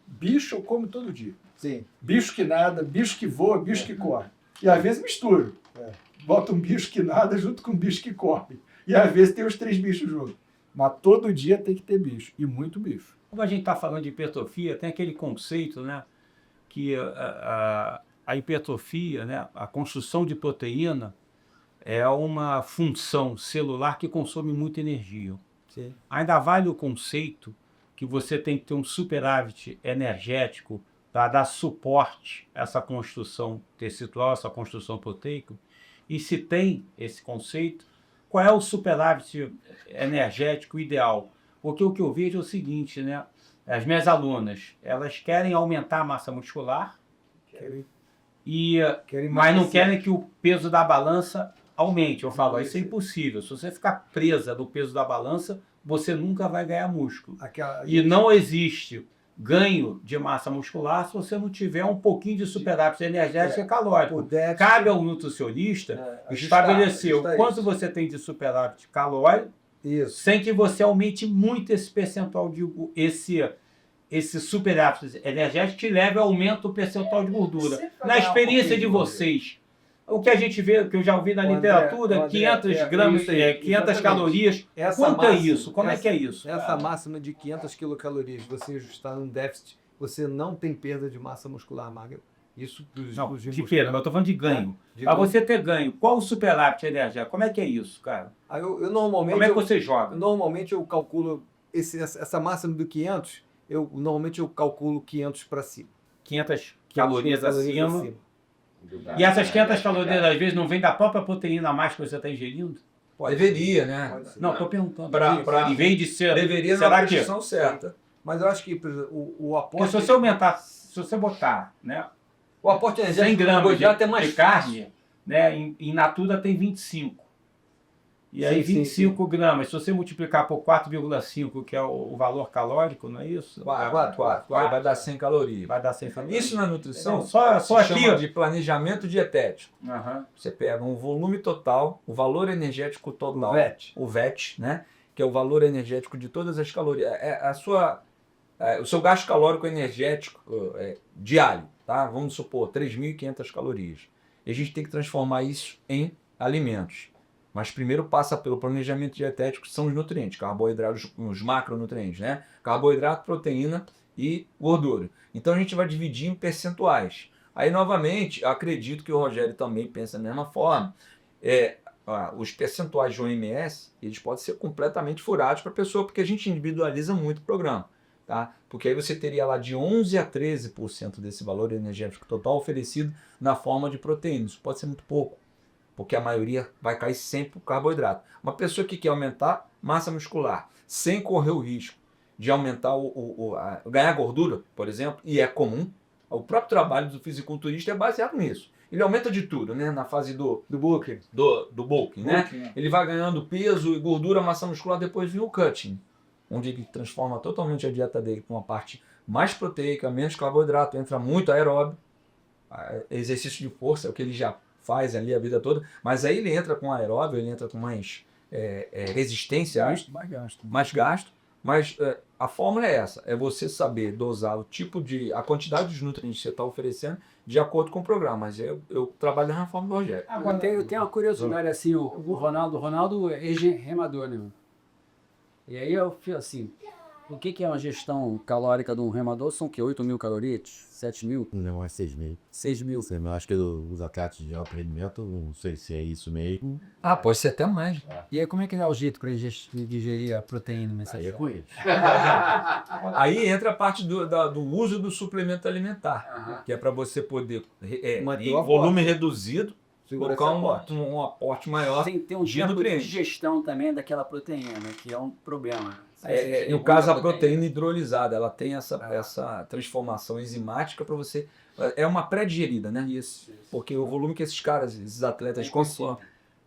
Bicho eu como todo dia. Sim. Bicho que nada, bicho que voa, bicho que corre. E às vezes misturo. Bota um bicho que nada junto com um bicho que corre. E às vezes tem os 3 bichos juntos. Mas todo dia tem que ter bicho. E muito bicho. Quando a gente está falando de hipertrofia, tem aquele conceito, né, que a hipertrofia, né, a construção de proteína, é uma função celular que consome muita energia. Sim. Ainda vale o conceito que você tem que ter um superávit energético para dar suporte a essa construção tecidual, essa construção proteica. E se tem esse conceito, qual é o superávit energético ideal? Porque o que eu vejo é o seguinte, né? As minhas alunas, elas querem aumentar a massa muscular, mas não querem que o peso da balança aumente. Eu falo, isso é impossível. Se você ficar presa no peso da balança, você nunca vai ganhar músculo. E não existe ganho de massa muscular se você não tiver um pouquinho de superávit energético e calórico. Cabe ao nutricionista estabelecer o quanto você tem de superávit calórico, Isso. sem que você aumente muito esse percentual, esse superávit energético te leve ao aumento do percentual de gordura. Na experiência de vocês, o que a gente vê, que eu já ouvi na literatura, 500 gramas, 500 calorias. Quanto é isso? Como é que é isso? Essa máxima de 500 quilocalorias, você ajustar num déficit, você não tem perda de massa muscular magra. Isso Não, de perda, mas eu estou falando de ganho. Para você ter ganho, qual o superávit energético? Como é que é isso, cara? Eu normalmente... Como é que você joga? Normalmente eu calculo essa máxima do 500, normalmente eu calculo 500 para cima. 500 calorias acima. E essas 500 calorias, às vezes, não vêm da própria proteína a mais que você está ingerindo? Deveria, né? Não, estou perguntando. Em vez de ser... Deveria será na que... proporção certa. Mas eu acho que por exemplo, o Porque aporte... se você aumentar, se você botar, né, O aporte 100 energético gramas já é mais de carne, né, em natura tem 25. E aí Sim, 25 gramas, se você multiplicar por 4,5, que é o valor calórico, não é isso? 4. Vai dar 100 calorias. Vai dar 100 calorias. Isso na nutrição Só se aqui, chama ó. de planejamento dietético. Aham. Você pega um volume total, o valor energético total, O VET. o VET, né? Que é o valor energético de todas as calorias. O seu gasto calórico energético diário, tá? Vamos supor, 3.500 calorias. E a gente tem que transformar isso em alimentos. Mas primeiro passa pelo planejamento dietético, que são os nutrientes, carboidratos, os macronutrientes, né? Carboidrato, proteína e gordura. Então a gente vai dividir em percentuais. Aí, novamente, acredito que o Rogério também pensa da mesma forma. Os percentuais de OMS, eles podem ser completamente furados para a pessoa, porque a gente individualiza muito o programa. Tá? Porque aí você teria lá de 11% a 13% desse valor energético total oferecido na forma de proteína. Isso pode ser muito pouco, porque a maioria vai cair sempre para o carboidrato. Uma pessoa que quer aumentar massa muscular sem correr o risco de aumentar ganhar gordura, por exemplo, e é comum, o próprio trabalho do fisiculturista é baseado nisso. Ele aumenta de tudo, né? Na fase do bulking, né? Ele vai ganhando peso e gordura, massa muscular, depois vem o cutting, onde ele transforma totalmente a dieta dele para uma parte mais proteica, menos carboidrato, entra muito aeróbio, exercício de força, é o que ele já faz ali a vida toda, mas aí ele entra com aeróbio, ele entra com mais resistência, mais gasto, mas a fórmula é essa, é você saber dosar a quantidade de nutrientes que você está oferecendo de acordo com o programa, mas eu trabalho na forma do Rogério. Agora, eu tenho uma curiosidade, assim, o Ronaldo é ex-remador, né? E aí eu fico assim, o que é uma gestão calórica de um remador? São o quê? 8.000 calorias? 7.000? Não, é 6.000. 6.000? Eu acho que os atletas de alto rendimento, não sei se é isso mesmo. Pode ser até mais. E aí como é que é o jeito para digerir a proteína? Aí é com eles. Aí entra a parte do uso do suplemento alimentar, que é para você poder, Manter em o volume reduzido, Segura colocar esse aporte. um aporte maior. Tem um de tempo de nutrientes. digestão também daquela proteína, que é um problema. No caso, a proteína hidrolisada, ela tem essa transformação enzimática para você. É uma pré-digerida, né? Isso. Porque o volume que esses atletas consomem,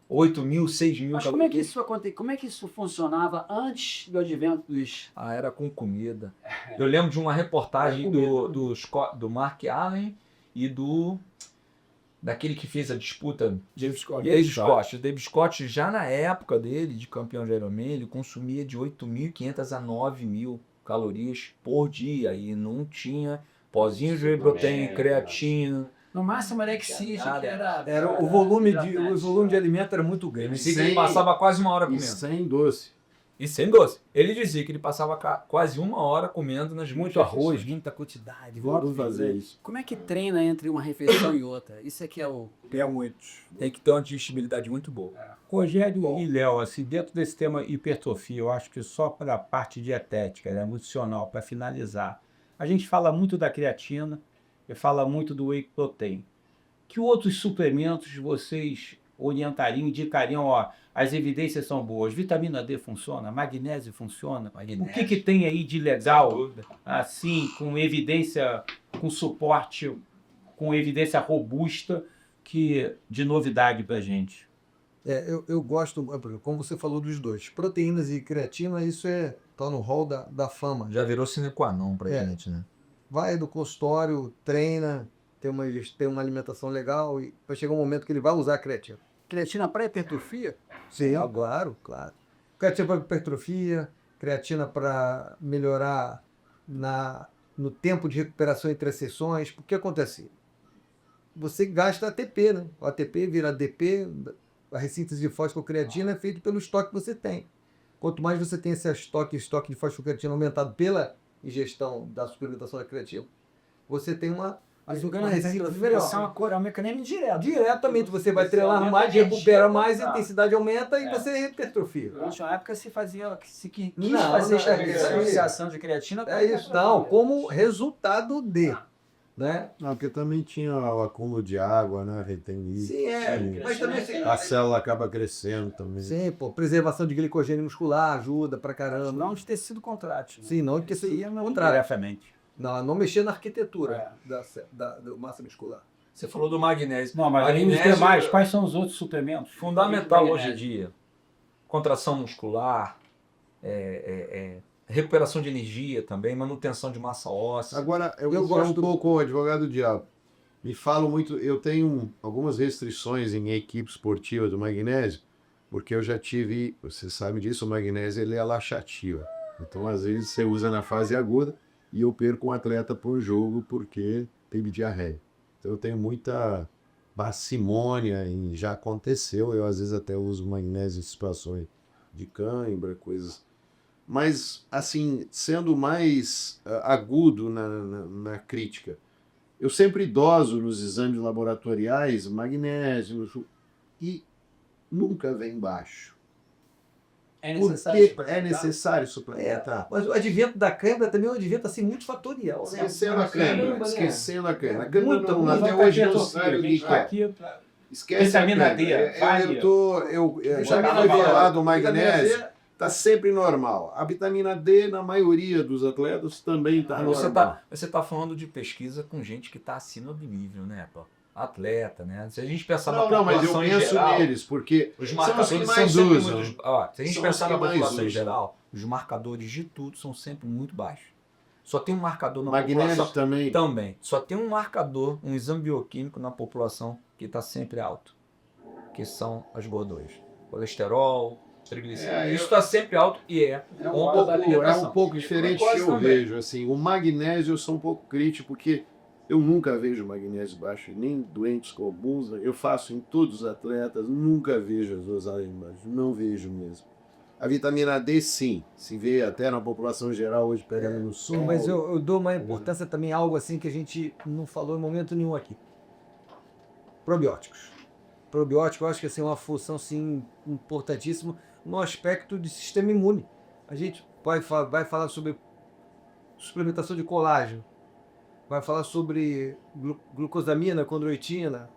8.000, 6.000 Mas como é que isso acontece? Como é que isso funcionava antes do advento dos... era com comida. Eu lembro de uma reportagem do Mark Allen e daquele que fez a disputa, David Scott. David Scott, já na época dele, de campeão de Ironman, ele consumia de 8.500 a 9.000 calorias por dia e não tinha pozinho de whey protein, creatina. No máximo era Exige, que era... O volume de alimento era muito grande. Ele passava quase uma hora E comendo. sem doce. E sem doce. Ele dizia que ele passava quase uma hora comendo nas Muito arroz, muita quantidade. Vamos fazer isso. Como é que treina entre uma refeição e outra? Isso é que é o... É muito. Tem que ter uma digestibilidade muito boa. Rogério e Léo, assim, dentro desse tema hipertrofia, eu acho que só para a parte dietética, né, nutricional, para finalizar, a gente fala muito da creatina e fala muito do whey protein. Que outros suplementos vocês orientariam, indicariam, as evidências são boas, vitamina D funciona, magnésio funciona, o que tem aí de legal, assim, com evidência, com suporte, com evidência robusta, de novidade para a gente? Eu gosto, como você falou dos dois, proteínas e creatina, isso tá no hall da fama. Já virou sine qua non pra gente, né? Vai do consultório, treina, tem uma alimentação legal e vai chegar um momento que ele vai usar a creatina. Creatina para hipertrofia? Sim, claro. Creatina para hipertrofia, creatina para melhorar no tempo de recuperação entre as sessões. Porque acontece? Você gasta ATP, né? O ATP vira ADP, a ressíntese de fosfocreatina é feita pelo estoque que você tem. Quanto mais você tem esse estoque de fosfocreatina aumentado pela ingestão da suplementação da creatina, você tem uma ressíntese melhor. É um mecanismo direto. Diretamente você vai treinar mais, recupera mais, a intensidade aumenta e você hipertrofia. Durante uma época se fazia, se quis Não, fazer não, é isso aí. associação de creatina. É isso, não, como resultado de, né? Não, porque também tinha o acúmulo de água, né? Retém líquido. Sim, mas também assim, A célula acaba crescendo também. sim, pô, preservação de glicogênio muscular ajuda pra caramba. Não de tecido contrátil. Sim, não que você ia contrário. Diretamente. Não mexer na arquitetura da massa muscular. Você falou do magnésio. Não, mas além dos Magnésio demais, quais são os outros suplementos? fundamental Além do hoje em magnésio. dia. Contração muscular, recuperação de energia também, manutenção de massa óssea. Agora, eu Eu sou um gosto- pouco o advogado do diabo. Me falam muito, eu tenho algumas restrições em equipe esportiva do magnésio, porque eu já tive, você sabe disso, o magnésio ele é laxativa. Então, às vezes, você usa na fase aguda e eu perco um atleta por jogo porque teve diarreia. Então, eu tenho muita parcimônia e já aconteceu. Eu, às vezes, até uso magnésio em situações de cãibra, coisas. Mas, assim, sendo mais agudo na crítica, eu sempre doso nos exames laboratoriais magnésio e nunca vem baixo. É Porque é necessário suplementar. Mas o advento da câimbra também é um advento assim multifatorial. Né? Esquecendo a câimbra, Caramba, né? esquecendo a câimbra. A É, câimbra muito, não, muito. até hoje não sabe o que é. Aqui, Esquece Vitamina a câimbra. D, vale. Eu já me Vitamina foi D, falado do vitamina magnésio, D. está sempre normal. A vitamina D, na maioria dos atletas, também está normal. Você tá falando de pesquisa com gente que está acima do nível, né, pô? Atleta, né? Se a gente pensar na Não, mas eu população em penso geral, neles, porque os são os marcadores que são mais sempre usam. muito. Ó, se a gente São pensar os na que mais população em usam. geral, os marcadores de tudo são sempre muito baixos. Só tem um marcador na Magnésio população. também. Também. Só tem um marcador, um exame bioquímico na população que está sempre alto, que são as gorduras. Colesterol, triglicerídeos. Isso está sempre alto e é conta da É alimentação. um pouco diferente que eu vejo. Assim, o magnésio eu sou um pouco crítico, porque eu nunca vejo magnésio baixo, nem doentes comuns. Eu faço em todos os atletas, nunca vejo as dosagens baixas, não vejo mesmo. A vitamina D, sim, se vê até na população geral hoje pegando no sul. Mas eu dou uma importância também a algo assim que a gente não falou em momento nenhum aqui. Probióticos. Probiótico, eu acho que assim, é uma função assim, importantíssima no aspecto de sistema imune. A gente vai falar sobre suplementação de colágeno, vai falar sobre glucosamina, condroitina,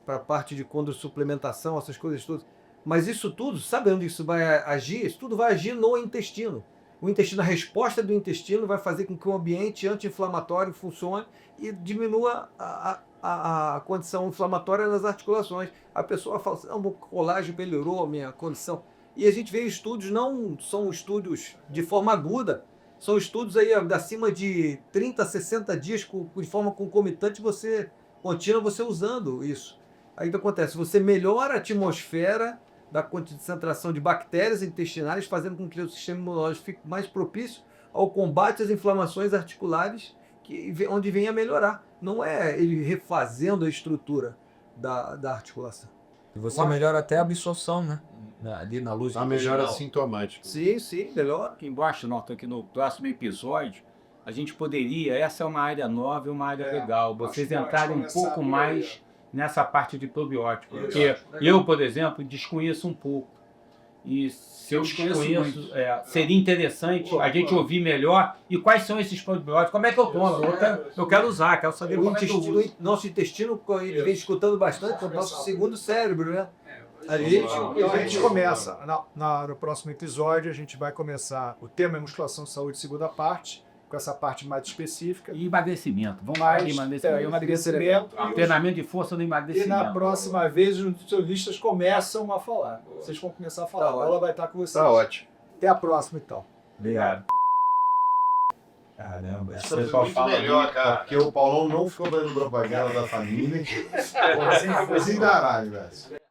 para a parte de condrossuplementação, essas coisas todas. Mas isso tudo, sabe onde isso vai agir? Isso tudo vai agir no intestino. O intestino, a resposta do intestino vai fazer com que o ambiente anti-inflamatório funcione e diminua a condição inflamatória nas articulações. A pessoa fala assim, o colágeno melhorou a minha condição. E a gente vê estudos, não são estudos de forma aguda, são estudos aí acima de 30, 60 dias de forma concomitante, contínua, você usando isso. Aí o que acontece? Você melhora a atmosfera da concentração de bactérias intestinais, fazendo com que o sistema imunológico fique mais propício ao combate às inflamações articulares, onde vem a melhorar. Não é ele refazendo a estrutura da articulação. E você melhora até a absorção, né? Ali na luz. A melhora intestinal. sintomática. Sim, melhora. Aqui embaixo, nota aqui no próximo episódio, a gente poderia, essa é uma área nova e uma área legal, vocês entrarem um pouco mais nessa parte de probiótico. Porque eu, por exemplo, desconheço um pouco. E se eu desconheço, seria interessante a gente ouvir melhor. E quais são esses probióticos? Como é que eu tomo? Eu quero usar, quero saber como é que eu uso. Nosso intestino, ele vem escutando bastante, é o nosso segundo cérebro, né? A gente começa, no próximo episódio, a gente vai começar o tema é musculação, saúde, segunda parte, com essa parte mais específica. E emagrecimento. Vamos falar de emagrecimento. Treinamento de força no E emagrecimento. na próxima vez, os nutricionistas começam a falar. Vocês vão começar a falar. A bola vai estar com vocês. Tá ótimo. Até a próxima, então. Obrigado. Caramba, Isso é muito melhor, cara, porque o Paulão não ficou dando propaganda da família. Assim, caralho, velho.